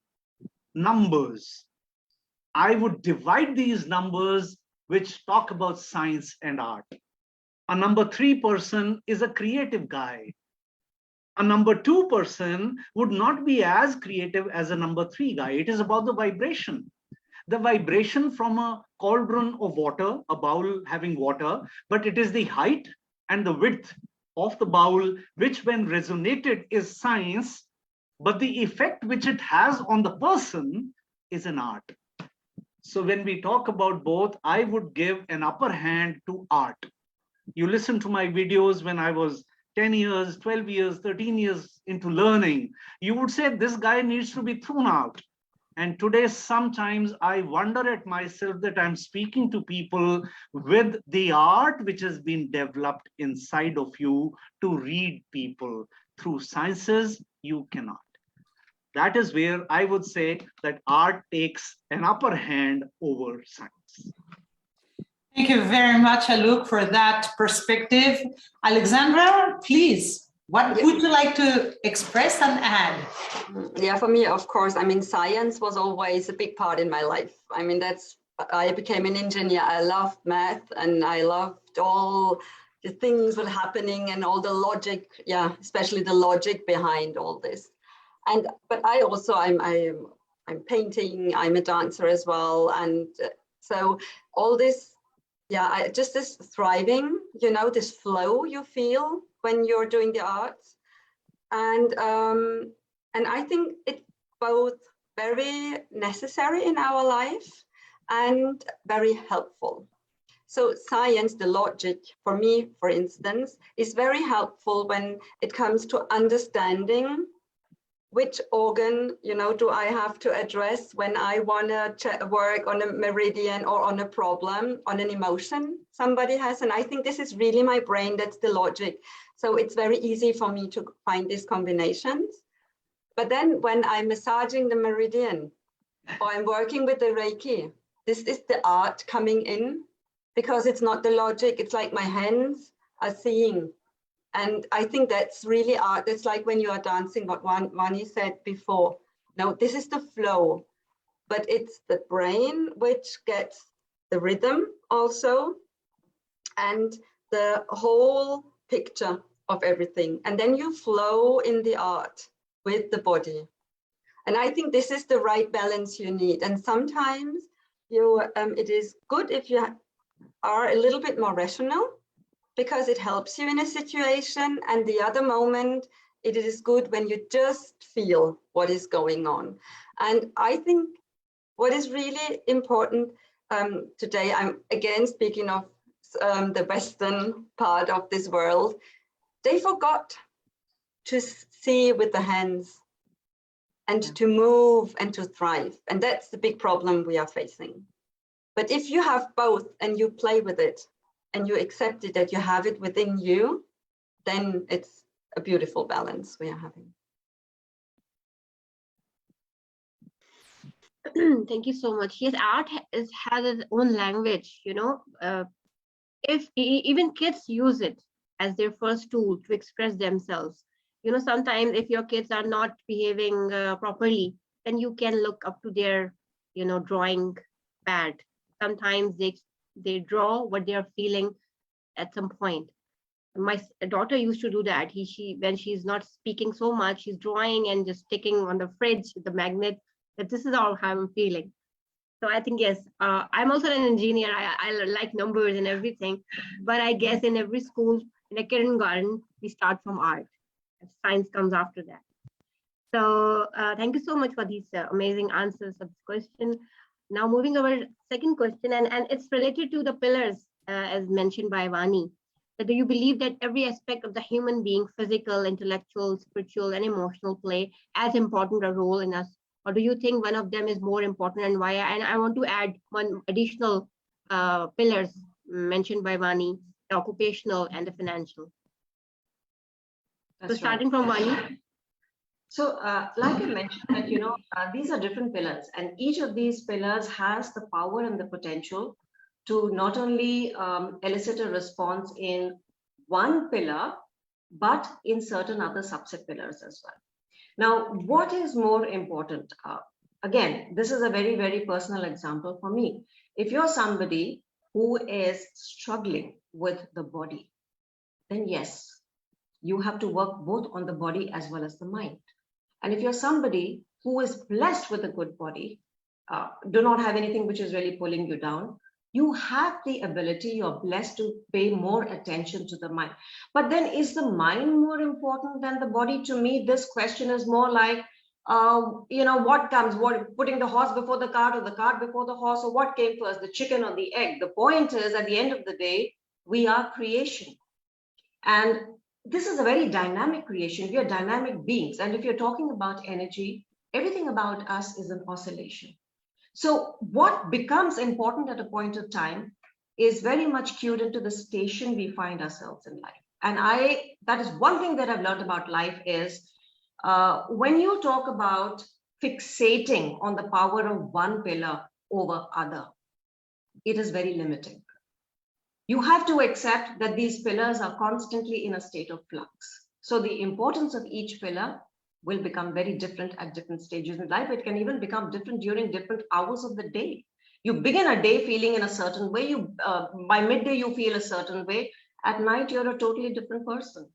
numbers. I would divide these numbers which talk about science and art. A number 3 person is a creative guy. A number 2 person would not be as creative as a number 3 guy. It is about the vibration. The vibration from a cauldron of water, a bowl having water, but it is the height and the width of the bowl, which when resonated is science, but the effect which it has on the person is an art. So when we talk about both, I would give an upper hand to art. You listen to my videos when I was 10 years, 12 years, 13 years into learning, you would say this guy needs to be thrown out. And today, sometimes I wonder at myself that I'm speaking to people with the art which has been developed inside of you to read people. Through sciences, you cannot. That is where I would say that art takes an upper hand over science. Thank you very much, Alok, for that perspective. Alexandra, please, what would you like to express and add? Yeah, for me, of course, I mean, science was always a big part in my life. I mean, I became an engineer. I loved math and I loved all the things that were happening and all the logic, yeah, especially the logic behind all this. But I also, I'm painting, I'm a dancer as well. And so all this, yeah, just this thriving, you know, this flow you feel when you're doing the arts. And I think it's both very necessary in our life and very helpful. So science, the logic, for me, for instance, is very helpful when it comes to understanding which organ, you know, do I have to address when I want to work on a meridian or on a problem, on an emotion somebody has. And I think this is really my brain, that's the logic. So it's very easy for me to find these combinations. But then when I'm massaging the meridian or I'm working with the Reiki, this is the art coming in because it's not the logic. It's like my hands are seeing. And I think that's really art. It's like when you are dancing, what Vani said before. No, this is the flow, but it's the brain which gets the rhythm also and the whole picture of everything. And then you flow in the art with the body. And I think this is the right balance you need. And sometimes it is good if you are a little bit more rational because it helps you in a situation, and the other moment it is good when you just feel what is going on. And I think what is really important today, I'm again speaking of the Western part of this world, they forgot to see with the hands and to move and to thrive. And that's the big problem we are facing. But if you have both and you play with it and you accept it, that you have it within you, then it's a beautiful balance we are having. Thank you so much. Yes, art has its own language, if even kids use it as their first tool to express themselves. Sometimes if your kids are not behaving properly, then you can look up to their, drawing pad. Sometimes they draw what they are feeling at some point. My daughter used to do that. She when she's not speaking so much, she's drawing and just sticking on the fridge, the magnet, that this is how I'm feeling. So I think, yes, I'm also an engineer. I like numbers and everything, but I guess in every school, in a kindergarten, we start from art. Science comes after that. So thank you so much for these amazing answers of this question. Now moving over second question, and it's related to the pillars as mentioned by Vani. Do you believe that every aspect of the human being, physical, intellectual, spiritual, and emotional, play as important a role in us? Or do you think one of them is more important, and why? And I want to add one additional pillars mentioned by Vani, the occupational and the financial. That's so starting right. from Vani. So like I mentioned that, these are different pillars, and each of these pillars has the power and the potential to not only elicit a response in one pillar, but in certain other subset pillars as well. Now, what is more important? Again, this is a very, very personal example for me. If you're somebody who is struggling with the body, then yes, you have to work both on the body as well as the mind. And if you're somebody who is blessed with a good body, do not have anything which is really pulling you down, you have the ability, you're blessed to pay more attention to the mind. But then is the mind more important than the body? To me, this question is more like, what comes, putting the horse before the cart, or the cart before the horse, or what came first, the chicken or the egg? The point is, at the end of the day, we are creation. And this is a very dynamic creation. We are dynamic beings. And if you're talking about energy, everything about us is an oscillation. So what becomes important at a point of time is very much cued into the station we find ourselves in life. And that is one thing that I've learned about life is when you talk about fixating on the power of one pillar over other, it is very limiting. You have to accept that these pillars are constantly in a state of flux. So the importance of each pillar will become very different at different stages in life. It can even become different during different hours of the day. You begin a day feeling in a certain way. By midday, you feel a certain way. At night, you're a totally different person.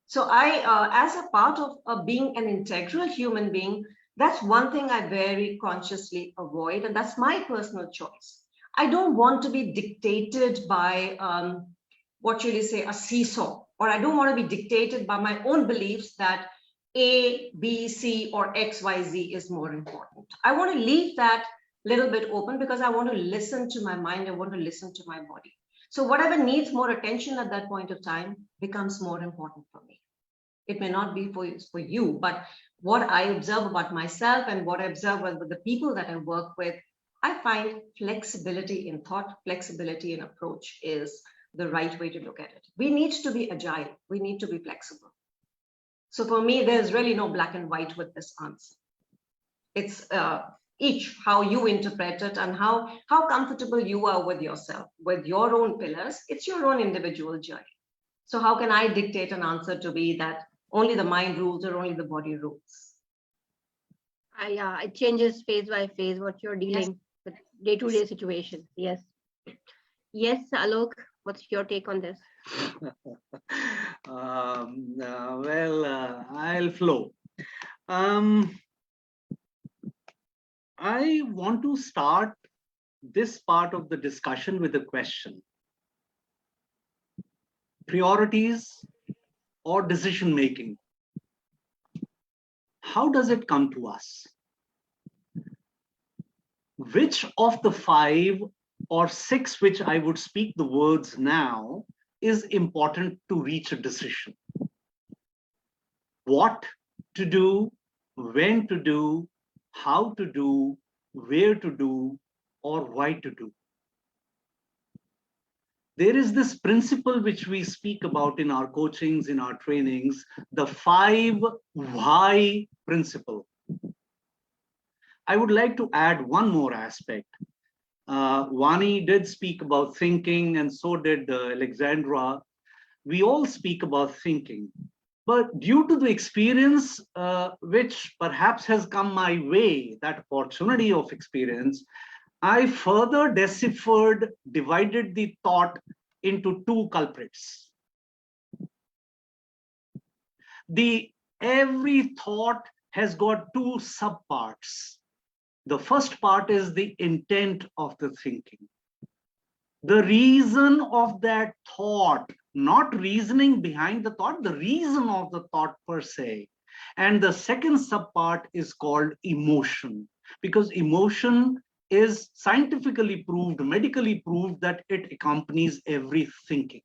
So as a part of being an integral human being, that's one thing I very consciously avoid. And that's my personal choice. I don't want to be dictated by, what should you say, a seesaw. Or I don't want to be dictated by my own beliefs that A, B, C, or X, Y, Z is more important. I want to leave that little bit open because I want to listen to my mind. I want to listen to my body. So whatever needs more attention at that point of time becomes more important for me. It may not be for you, but what I observe about myself and what I observe with the people that I work with, I find flexibility in thought, flexibility in approach is the right way to look at it. We need to be agile. We need to be flexible. So for me, there's really no black and white with this answer. It's each how you interpret it and how comfortable you are with yourself, with your own pillars. It's your own individual journey. So how can I dictate an answer to be that only the mind rules or only the body rules? Yeah, it changes phase by phase what you're dealing with day-to-day situation. Yes. Yes, Alok, what's your take on this? I'll flow. I want to start this part of the discussion with a question. priorities, or decision making. How does it come to us? Which of the 5 or 6 which I would speak the words now is important to reach a decision? What to do, when to do, how to do, where to do, or why to do. There is this principle which we speak about in our coachings, in our trainings, the 5 why principle. I would like to add one more aspect. Vani did speak about thinking, and so did Alexandra. We all speak about thinking. But due to the experience which perhaps has come my way, that opportunity of experience, I further divided the thought into 2 culprits. Every thought has got 2 subparts. The first part is the intent of the thinking. The reason of that thought, not reasoning behind the thought, the reason of the thought per se. And the second subpart is called emotion, because emotion is scientifically proved, medically proved, that it accompanies every thinking.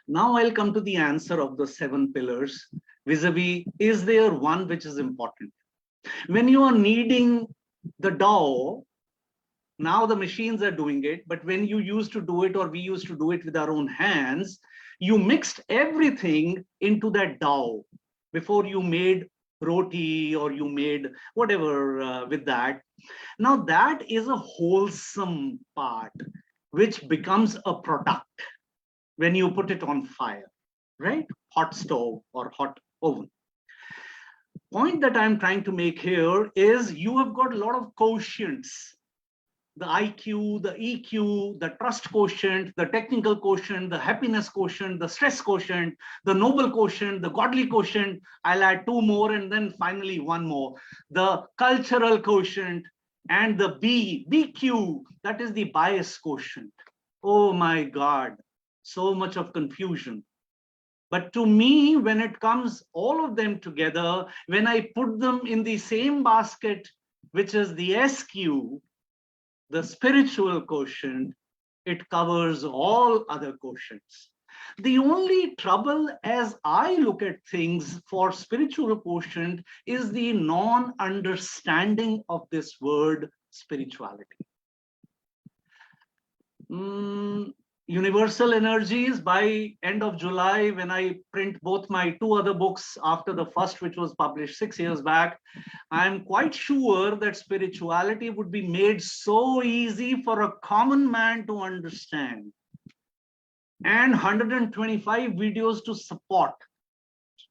Now I'll come to the answer of the 7 pillars vis-a-vis, is there one which is important? When you are kneading the dough, now the machines are doing it, but when you used to do it, or we used to do it with our own hands, you mixed everything into that dough before you made roti or you made whatever with that. Now that is a wholesome part which becomes a product when you put it on fire, right? Hot stove or hot oven. Point that I'm trying to make here is you have got a lot of quotients. The IQ, the EQ, the trust quotient, the technical quotient, the happiness quotient, the stress quotient, the noble quotient, the godly quotient. I'll add 2 more and then finally 1 more. The cultural quotient and the BQ, that is the bias quotient. Oh my God, so much of confusion. But to me, when it comes all of them together, when I put them in the same basket, which is the SQ, the spiritual quotient, it covers all other quotients. The only trouble as I look at things for spiritual quotient is the non-understanding of this word spirituality. Universal Energies, by end of July, when I print both my 2 other books after the first, which was published 6 years back, I'm quite sure that spirituality would be made so easy for a common man to understand. And 125 videos to support.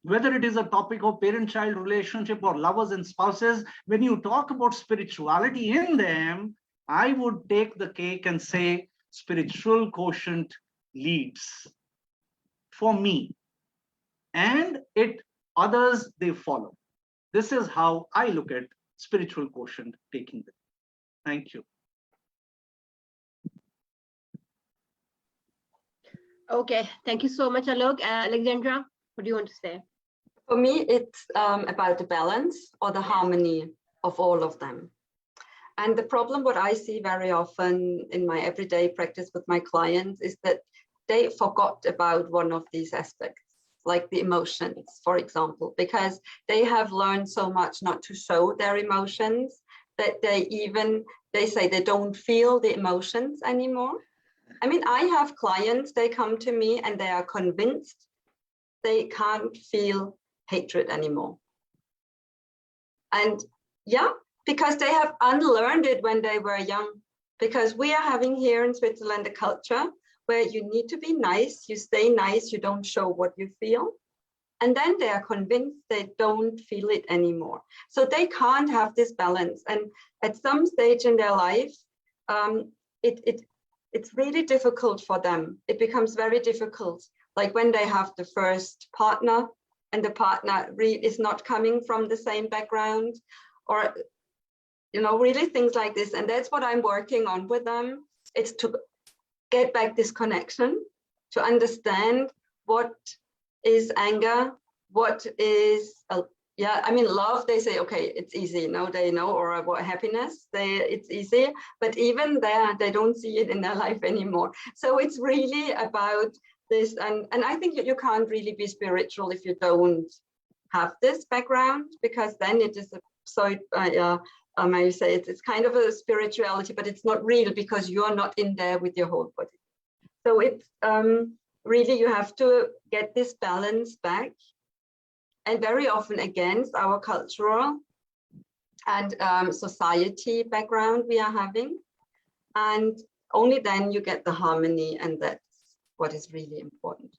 Whether it is a topic of parent-child relationship or lovers and spouses, when you talk about spirituality in them, I would take the cake and say, spiritual quotient leads for me, and others, they follow. This is how I look at spiritual quotient taking them. Thank you. Okay, thank you so much, Alok. Alexandra, what do you want to say? For me, it's about the balance or the harmony of all of them. And the problem, what I see very often in my everyday practice with my clients, is that they forgot about one of these aspects, like the emotions, for example, because they have learned so much not to show their emotions that they say they don't feel the emotions anymore. I mean, I have clients, they come to me and they are convinced they can't feel hatred anymore. And yeah, because they have unlearned it when they were young. Because we are having here in Switzerland a culture where you need to be nice, you stay nice, you don't show what you feel. And then they are convinced they don't feel it anymore. So they can't have this balance. And at some stage in their life, it's really difficult for them. It becomes very difficult. Like when they have the first partner and the partner is not coming from the same background, or really things like this. And that's what I'm working on with them. It's to get back this connection to understand what is anger, what is, love, they say, okay, it's easy. No, they know, or about happiness, it's easy. But even there, they don't see it in their life anymore. So it's really about this. And I think you can't really be spiritual if you don't have this background, because then it is I say it's kind of a spirituality, but it's not real because you're not in there with your whole body. So it's really, you have to get this balance back, and very often against our cultural and society background we are having, and only then you get the harmony, and that's what is really important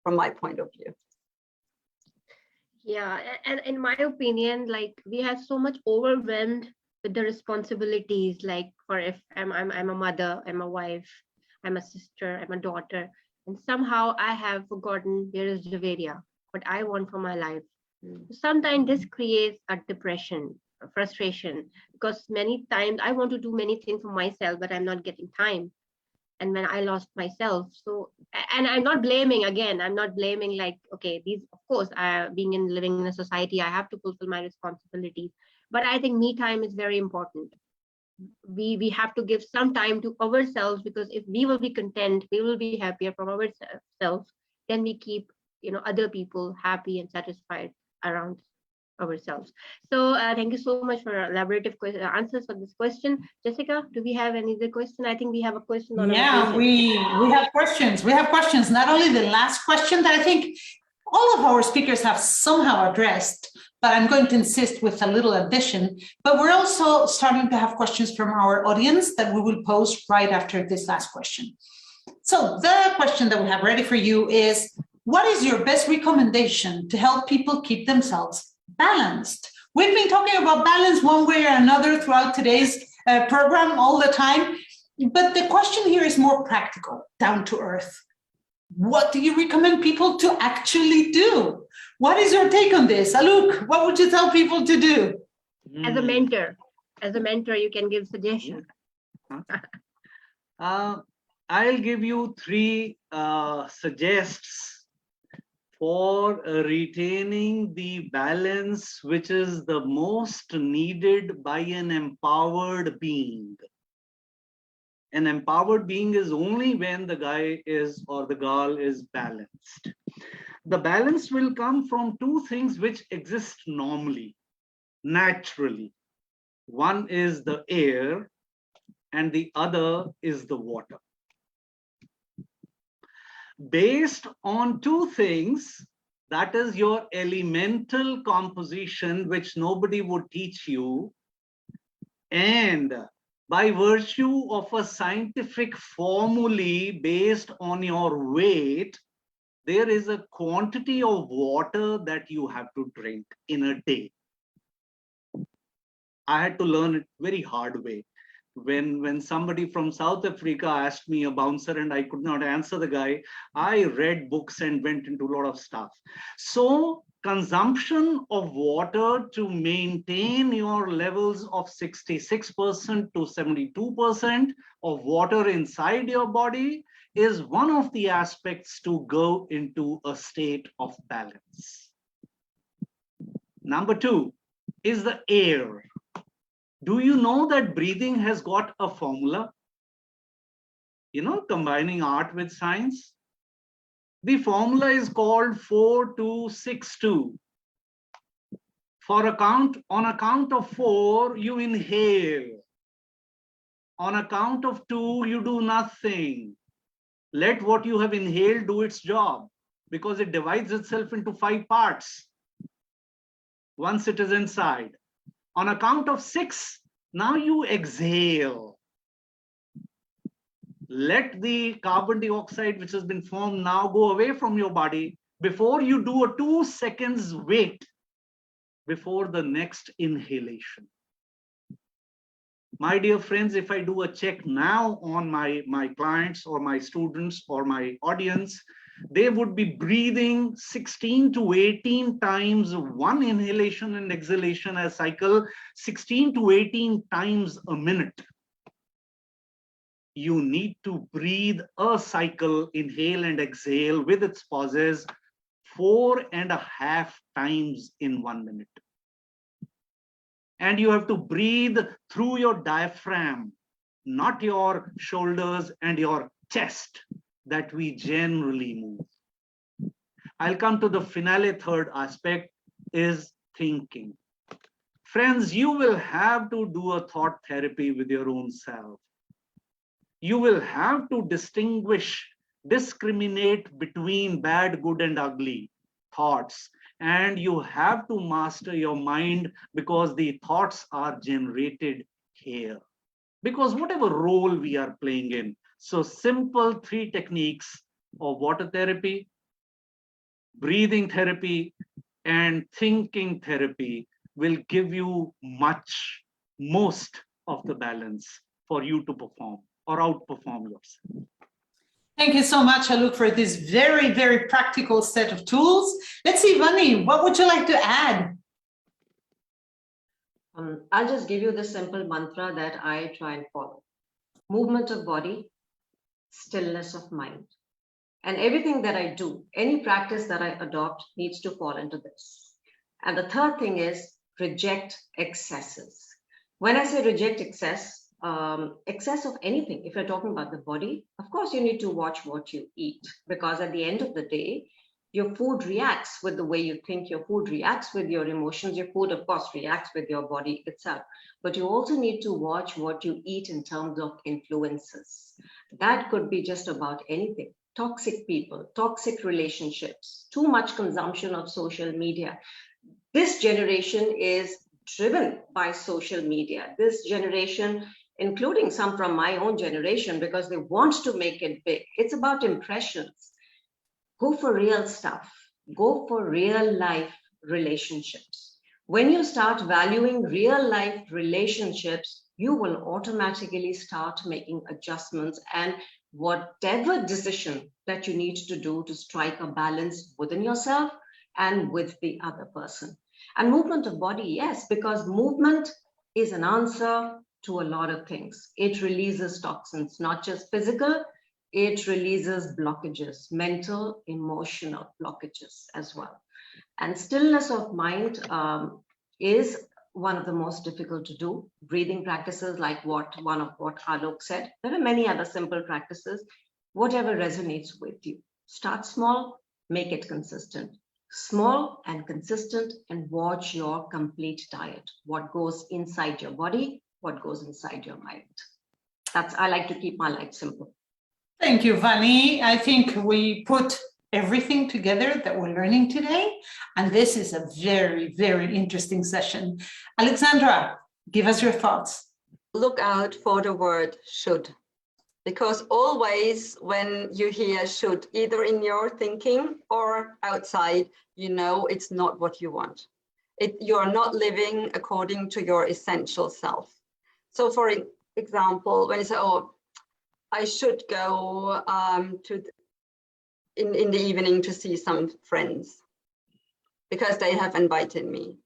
from my point of view. Yeah, and in my opinion, like, we have so much overwhelmed with the responsibilities, like, for if I'm a mother, I'm a wife, I'm a sister, I'm a daughter, and somehow I have forgotten where is Javeria, what I want for my life. Sometimes this creates a depression, a frustration, because many times I want to do many things for myself, but I'm not getting time. And when I lost myself, so, and I'm not blaming, again, I'm not blaming, like, okay, these, of course, living in a society, I have to fulfill my responsibilities, but I think me time is very important. We have to give some time to ourselves, because if we will be content, we will be happier from ourselves, then we keep, other people happy and satisfied around ourselves. So thank you so much for elaborative answers for this question. Jessica, do we have any other question? I think we have a question on we have questions. We have questions. Not only the last question that I think all of our speakers have somehow addressed, but I'm going to insist with a little addition. But we're also starting to have questions from our audience that we will pose right after this last question. So the question that we have ready for you is, what is your best recommendation to help people keep themselves balanced? We've been talking about balance one way or another throughout today's program all the time, but the question here is more practical, down to earth. What do you recommend people to actually do? What is your take on this? Alok, what would you tell people to do? As a mentor, you can give suggestions. I'll give you 3 suggestions for retaining the balance, which is the most needed by an empowered being. An empowered being is only when the guy is, or the girl is, balanced. The balance will come from 2 things which exist normally, naturally. One is the air and the other is the water. Based on 2 things, that is your elemental composition, which nobody would teach you, and by virtue of a scientific formulae based on your weight, there is a quantity of water that you have to drink in a day. I had to learn it very hard way. When somebody from South Africa asked me, a bouncer, and I could not answer the guy, I read books and went into a lot of stuff. So consumption of water to maintain your levels of 66% to 72% of water inside your body is one of the aspects to go into a state of balance. Number 2 is the air. Do you know that breathing has got a formula? Combining art with science. The formula is called 4-2-6-2. On a count of 4, you inhale. On a count of 2, you do nothing. Let what you have inhaled do its job, because it divides itself into 5 parts once it is inside. On a count of 6, now you exhale. Let the carbon dioxide which has been formed now go away from your body before you do a 2 seconds wait before the next inhalation. My dear friends, if I do a check now on my clients or my students or my audience, they would be breathing 16 to 18 times one inhalation and exhalation as cycle, 16 to 18 times a minute. you need to breathe a cycle, inhale and exhale with its pauses, 4.5 times in 1 minute. And you have to breathe through your diaphragm, not your shoulders and your chest that we generally move. I'll come to the finale. Third aspect is thinking. Friends, you will have to do a thought therapy with your own self. You will have to discriminate between bad, good, and ugly thoughts. And you have to master your mind, because the thoughts are generated here. Because whatever role we are playing in. So simple 3 techniques of water therapy, breathing therapy, and thinking therapy will give you most of the balance for you to perform or outperform yourself. Thank you so much, Alok, for this very, very practical set of tools. Let's see, Vani, what would you like to add? I'll just give you the simple mantra that I try and follow. Movement of body, stillness of mind. And everything that I do, any practice that I adopt needs to fall into this. And the third thing is reject excesses. When I say reject excess of anything, if you're talking about the body, of course you need to watch what you eat, because at the end of the day, your food reacts with the way you think, your food reacts with your emotions, your food of course reacts with your body itself. But you also need to watch what you eat in terms of influences. That could be just about anything. Toxic people, toxic relationships, too much consumption of social media. This generation is driven by social media. This generation, including some from my own generation, because they want to make it big. It's about impressions. Go for real stuff. Go for real life relationships. When you start valuing real life relationships, you will automatically start making adjustments, and whatever decision that you need to do to strike a balance within yourself and with the other person. And movement of body, yes, because movement is an answer to a lot of things. It releases toxins, not just physical, it releases blockages, mental, emotional blockages as well. And stillness of mind is one of the most difficult to do. Breathing practices like what Alok said. There are many other simple practices, whatever resonates with you. Start small, make it consistent. Small and consistent, and watch your complete diet. What goes inside your body, what goes inside your mind. I like to keep my life simple. Thank you, Vani. I think we put everything together that we're learning today, and this is a very, very interesting session. Alexandra, give us your thoughts. Look out for the word should, because always when you hear should, either in your thinking or outside, you know it's not what you want. You are not living according to your essential self. So for example, when you say, oh, I should go in the evening to see some friends because they have invited me.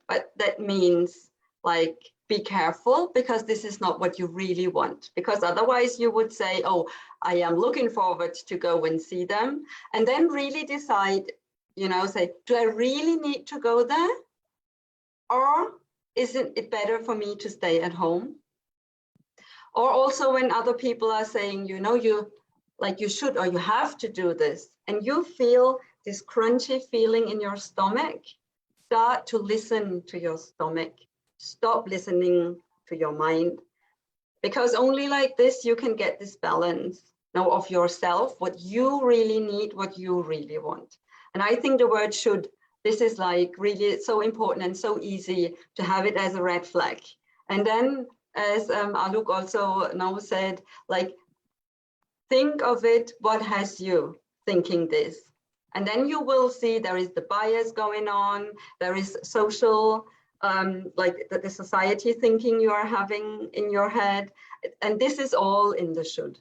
But that means, like, be careful, because this is not what you really want. Because otherwise you would say, oh, I am looking forward to go and see them. And then really decide, say, do I really need to go there? Or isn't it better for me to stay at home? Or also when other people are saying, you should or you have to do this, and you feel this crunchy feeling in your stomach, start to listen to your stomach. Stop listening to your mind, because only like this you can get this balance now of yourself, what you really need, what you really want. And I think the word should, this is like really so important and so easy to have it as a red flag. And then, as Alok also now said, like, think of it, what has you thinking this? And then you will see there is the bias going on, there is social, like the society thinking you are having in your head. And this is all in the should.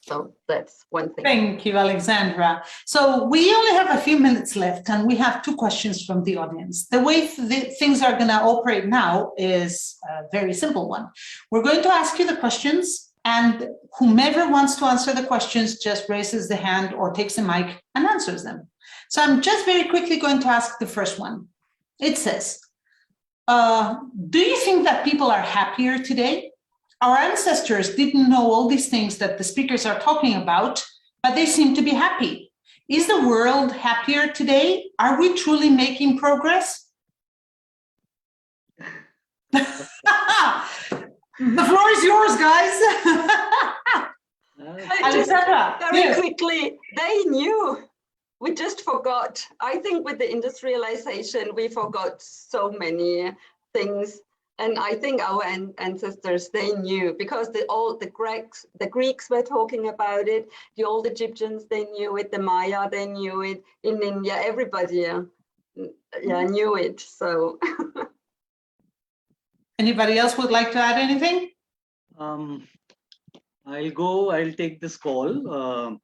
So that's one thing. Thank you, Alexandra. So we only have a few minutes left, and we have 2 questions from the audience. The way things are going to operate now is a very simple one. We're going to ask you the questions, And whomever wants to answer the questions just raises the hand or takes a mic and answers them. So I'm just very quickly going to ask the first one. It says, do you think that people are happier today? Our ancestors didn't know all these things that the speakers are talking about, but they seem to be happy. Is the world happier today? Are we truly making progress? The floor is yours, guys. Alexandra, Very quickly, they knew. We just forgot. I think with the industrialization, we forgot so many things. And I think our ancestors, they knew, because the Greeks were talking about it, the old Egyptians, they knew it, the Maya, they knew it, in India, everybody knew it. So anybody else would like to add anything? I'll take this call.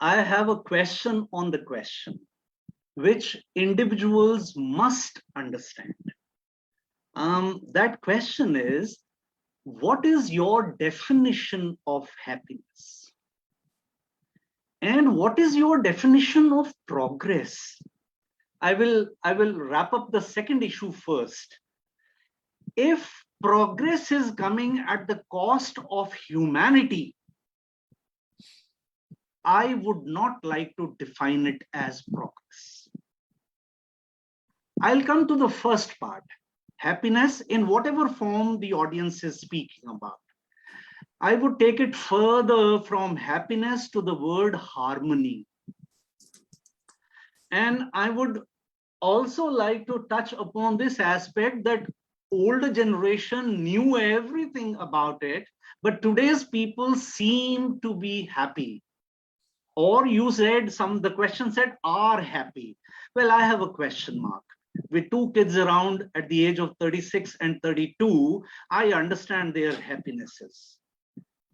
I have a question on the question, which individuals must understand. That question is, what is your definition of happiness? And what is your definition of progress? I will wrap up the second issue first. If progress is coming at the cost of humanity, I would not like to define it as progress. I'll come to the first part. Happiness in whatever form the audience is speaking about. I would take it further from happiness to the word harmony. And I would also like to touch upon this aspect that older generation knew everything about it, but today's people seem to be happy. Or you said the question said are happy. Well, I have a question mark. With two kids around at the age of 36 and 32, I understand their happinesses.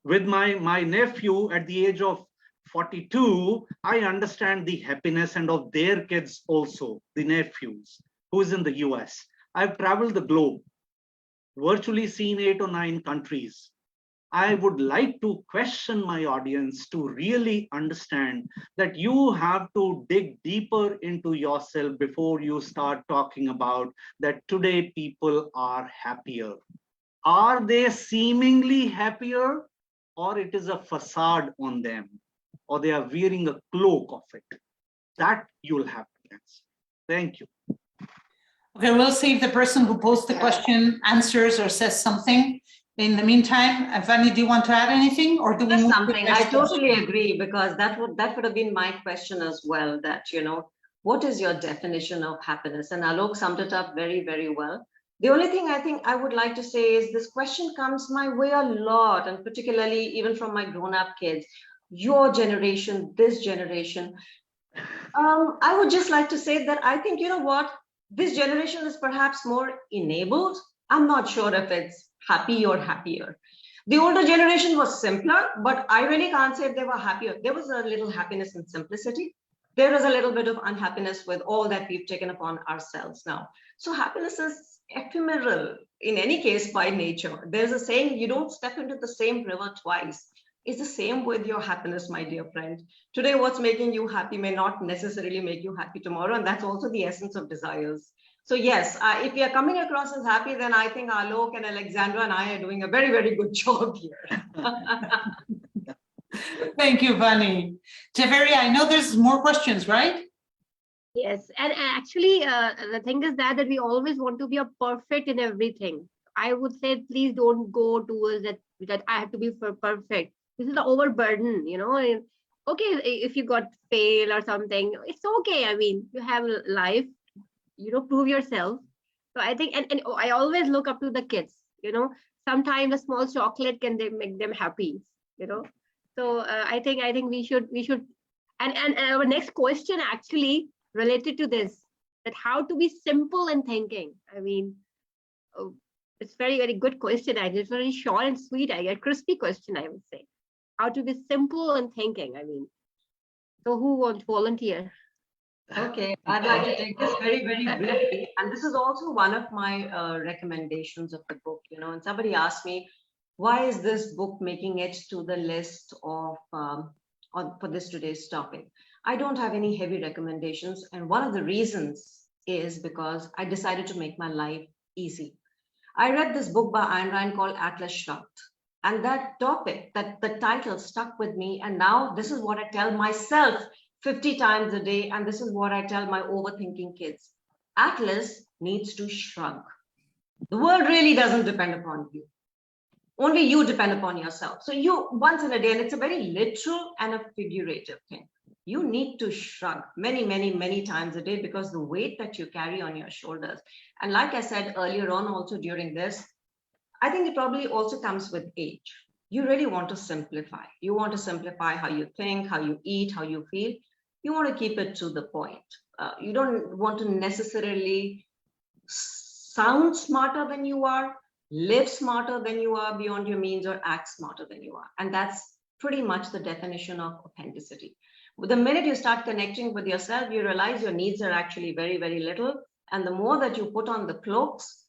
With my nephew at the age of 42, I understand the happiness and of their kids also, the nephews, who's in the US. I've traveled the globe, virtually seen 8 or 9 countries. I would like to question my audience to really understand that you have to dig deeper into yourself before you start talking about that today people are happier. Are they seemingly happier, or it is a facade on them, or they are wearing a cloak of it? That you'll have to answer. Thank you. Okay, we'll see if the person who posed the question answers or says something. In the meantime, Vani, do you want to add anything, or do we move something? I totally agree, because that would have been my question as well, that, what is your definition of happiness? And Alok summed it up very, very well. The only thing I think I would like to say is this question comes my way a lot, and particularly even from my grown-up kids, your generation, this generation. I would just like to say that I think, this generation is perhaps more enabled. I'm not sure if it's happy or happier. The older generation was simpler, but I really can't say they were happier. There was a little happiness in simplicity. There is a little bit of unhappiness with all that we've taken upon ourselves now. So happiness is ephemeral in any case by nature. There's a saying, you don't step into the same river twice. It's the same with your happiness, my dear friend. Today, what's making you happy may not necessarily make you happy tomorrow. And that's also the essence of desires. So yes, if we are coming across as happy, then I think Alok and Alexandra and I are doing a very, very good job here. Thank you, Vani. Jaiveria, I know there's more questions, right? Yes, and actually, the thing is that we always want to be a perfect in everything. I would say, please don't go towards that I have to be perfect. This is the overburden, Okay, if you got fail or something, it's okay. I mean, you have life, prove yourself. So I think, and I always look up to the kids, sometimes a small chocolate can make them happy, So I think we should, and our next question actually related to this, that how to be simple in thinking. I mean, it's very, very good question. It's very short and sweet. I get crispy question, I would say. How to be simple in thinking. I mean, so who wants to volunteer? Okay, I'd like to take this very, very briefly. And this is also one of my recommendations of the book, and somebody asked me, why is this book making it to the list of for this today's topic? I don't have any heavy recommendations. And one of the reasons is because I decided to make my life easy. I read this book by Ayn Rand called Atlas Shrugged. And that topic, that the title stuck with me. And now this is what I tell myself 50 times a day. And this is what I tell my overthinking kids. Atlas needs to shrug. The world really doesn't depend upon you. Only you depend upon yourself. So you, once in a day, and it's a very literal and a figurative thing. You need to shrug many, many, many times a day because the weight that you carry on your shoulders. And like I said earlier on also during this, I think it probably also comes with age. You really want to simplify. You want to simplify how you think, how you eat, how you feel. You want to keep it to the point. You don't want to necessarily sound smarter than you are, live smarter than you are beyond your means, or act smarter than you are. And that's pretty much the definition of authenticity. The minute you start connecting with yourself, you realize your needs are actually very, very little. And the more that you put on the cloaks,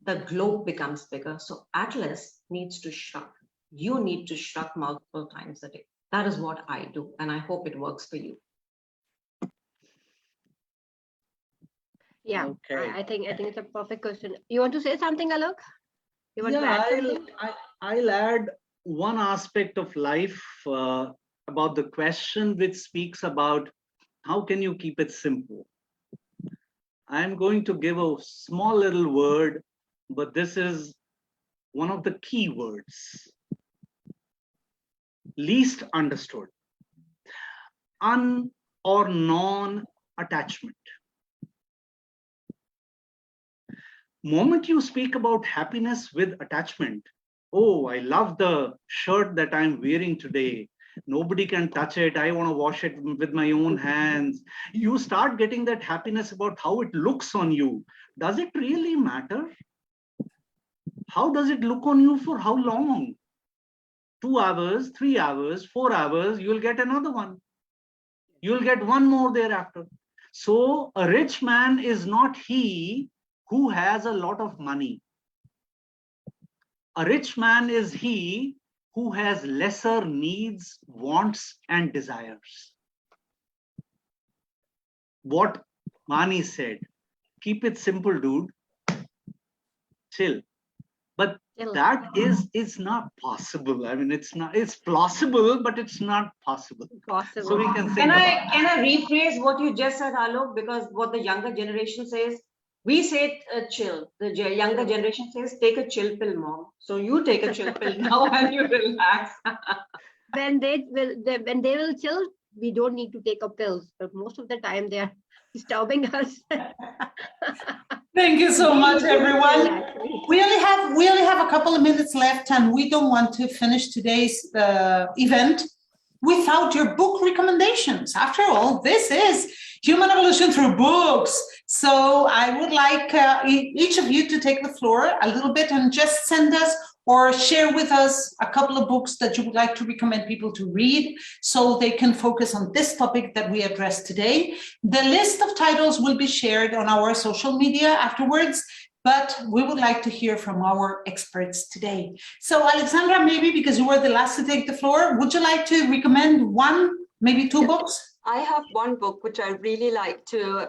the globe becomes bigger. So Atlas needs to shrug. You need to shrug multiple times a day. That is what I do. And I hope it works for you. Yeah, Okay. I think it's a perfect question. You want to say something, Alok? You want to Yeah, add something? I'll add one aspect of life about the question which speaks about how can you keep it simple. I'm going to give a small little word, but this is one of the key words. Least understood. Un or non-attachment. Moment you speak about happiness with attachment, oh, I love the shirt that I'm wearing today. Nobody can touch it. I want to wash it with my own hands. You start getting that happiness about how it looks on you. Does it really matter? How does it look on you for how long? 2 hours, 3 hours, 4 hours, you'll get another one. You'll get one more thereafter. So a rich man is not he who has a lot of money. A rich man is he who has lesser needs, wants, and desires. What Mani said, keep it simple, dude. Chill. But that is not possible. I mean, it's plausible, but it's not possible. Possible. So we can think Can about I rephrase what you just said, Alok? Because what the younger generation says, we say chill. The younger generation says, take a chill pill, mom. So you take a chill pill now and you relax. when they will chill, we don't need to take a pills, but most of the time they are disturbing us. Thank you so much, everyone. We only have a couple of minutes left, and we don't want to finish today's event without your book recommendations. After all, this is Human Evolution Through Books. So I would like each of you to take the floor a little bit and just send us or share with us a couple of books that you would like to recommend people to read so they can focus on this topic that we addressed today. The list of titles will be shared on our social media afterwards, but we would like to hear from our experts today. So Alexandra, maybe because you were the last to take the floor, would you like to recommend one, maybe two books? I have one book which I really like to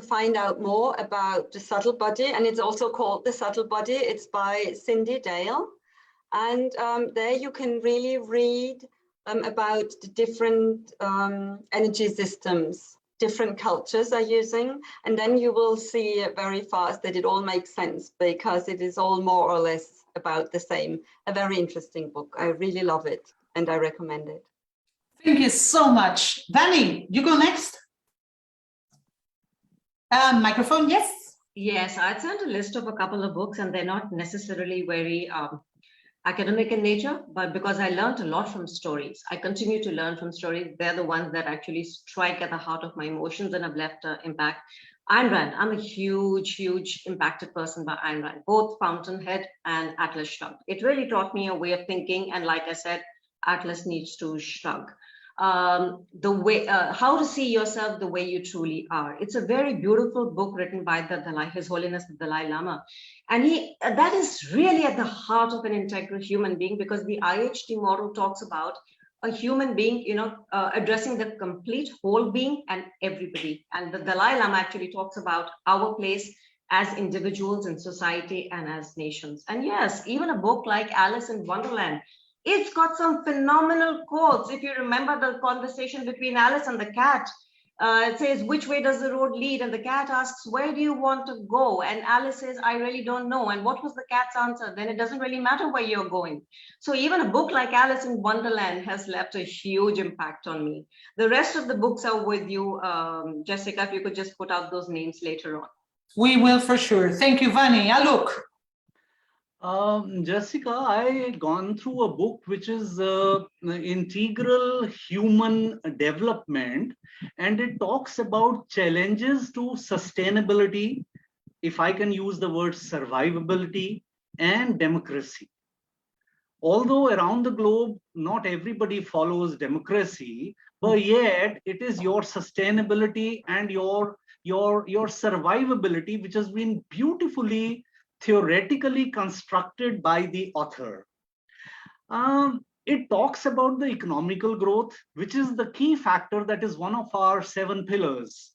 find out more about the subtle body, and it's also called The Subtle Body. It's by Cindy Dale, and there you can really read about the different energy systems different cultures are using, and then you will see very fast that it all makes sense because it is all more or less about the same. A very interesting book. I really love it and I recommend it. Thank you so much. Vani, you go next. Microphone, yes? Yes, I sent a list of a couple of books, and they're not necessarily very academic in nature, but because I learned a lot from stories. I continue to learn from stories. They're the ones that actually strike at the heart of my emotions and have left an impact. Ayn Rand, I'm a huge, huge impacted person by Ayn Rand, both Fountainhead and Atlas Shrugged. It really taught me a way of thinking, and like I said, Atlas needs to shrug. the way, how to see yourself the way you truly are. It's a very beautiful book written by the Dalai, His Holiness the Dalai Lama. And that is really at the heart of an integral human being, because the IHT model talks about a human being, addressing the complete whole being and everybody. And the Dalai Lama actually talks about our place as individuals in society and as nations. And yes, even a book like Alice in Wonderland, it's got some phenomenal quotes. If you remember the conversation between Alice and the cat, it says, which way does the road lead? And the cat asks, where do you want to go? And Alice says, I really don't know. And what was the cat's answer? Then it doesn't really matter where you're going. So even a book like Alice in Wonderland has left a huge impact on me. The rest of the books are with you, Jessica, if you could just put out those names later on. We will for sure. Thank you, Vani. Alok. Jessica, I gone through a book which is Integral Human Development, and it talks about challenges to sustainability, if I can use the word survivability, and democracy. Although around the globe, not everybody follows democracy, but yet it is your sustainability and your survivability which has been beautifully theoretically constructed by the author. It talks about the economical growth, which is the key factor that is one of our 7 pillars.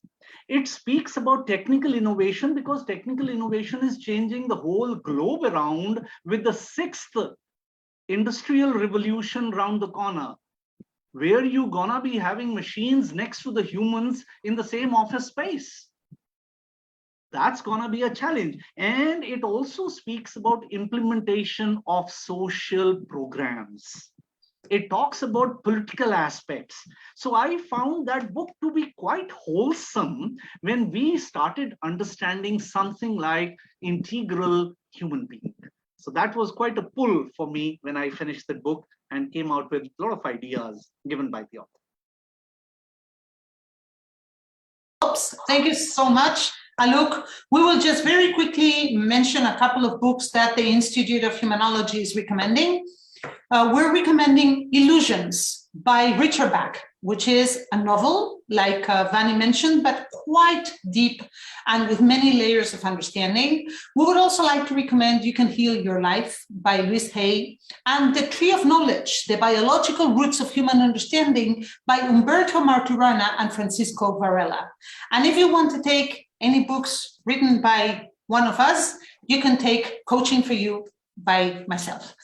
It speaks about technical innovation, because technical innovation is changing the whole globe around, with the 6th industrial revolution round the corner, where you gonna be having machines next to the humans in the same office space. That's going to be a challenge. And it also speaks about implementation of social programs. It talks about political aspects. So I found that book to be quite wholesome when we started understanding something like integral human being. So that was quite a pull for me when I finished the book and came out with a lot of ideas given by the author. Thank you so much. Alok, we will just very quickly mention a couple of books that the Institute of Humanology is recommending. We're recommending Illusions by Richard Bach, which is a novel, like Vani mentioned, but quite deep and with many layers of understanding. We would also like to recommend You Can Heal Your Life by Louise Hay, and The Tree of Knowledge, The Biological Roots of Human Understanding by Umberto Marturana and Francisco Varela. And if you want to take any books written by one of us, you can take Coaching for You by myself,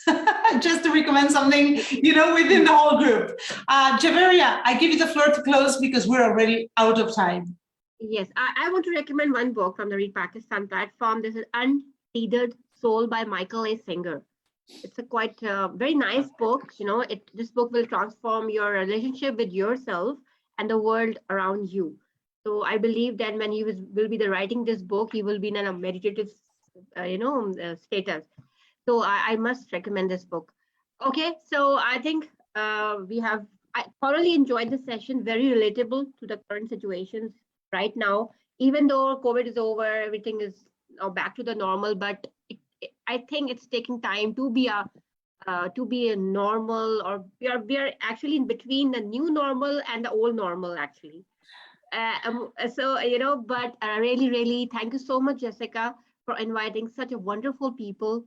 just to recommend something, within the whole group. Javeria, I give you the floor to close because we're already out of time. Yes, I want to recommend one book from the Read Pakistan platform. This is Untethered Soul by Michael A. Singer. It's a quite very nice book. This book will transform your relationship with yourself and the world around you. So I believe that when you will be writing this book, you will be in a meditative, status. So I must recommend this book. Okay, so I think I thoroughly enjoyed the session, very relatable to the current situations right now. Even though COVID is over, everything is now back to the normal, but I think it's taking time to be a normal, or we are actually in between the new normal and the old normal, actually. But really, really, thank you so much, Jessica, for inviting such a wonderful people,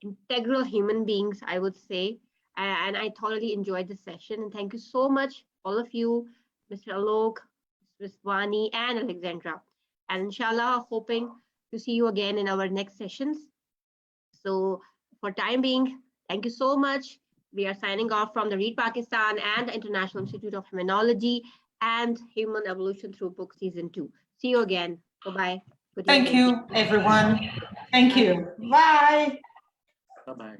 integral human beings, I would say. And I thoroughly enjoyed the session. And thank you so much, all of you, Mr. Alok, Ms. Vani, and Alexandra. And inshallah, hoping to see you again in our next sessions. So for time being, thank you so much. We are signing off from the Read Pakistan and the International Institute of Humanology and Human Evolution Through Book Season 2. See you again. Bye-bye. Thank you, everyone. Thank you. Bye. Bye-bye.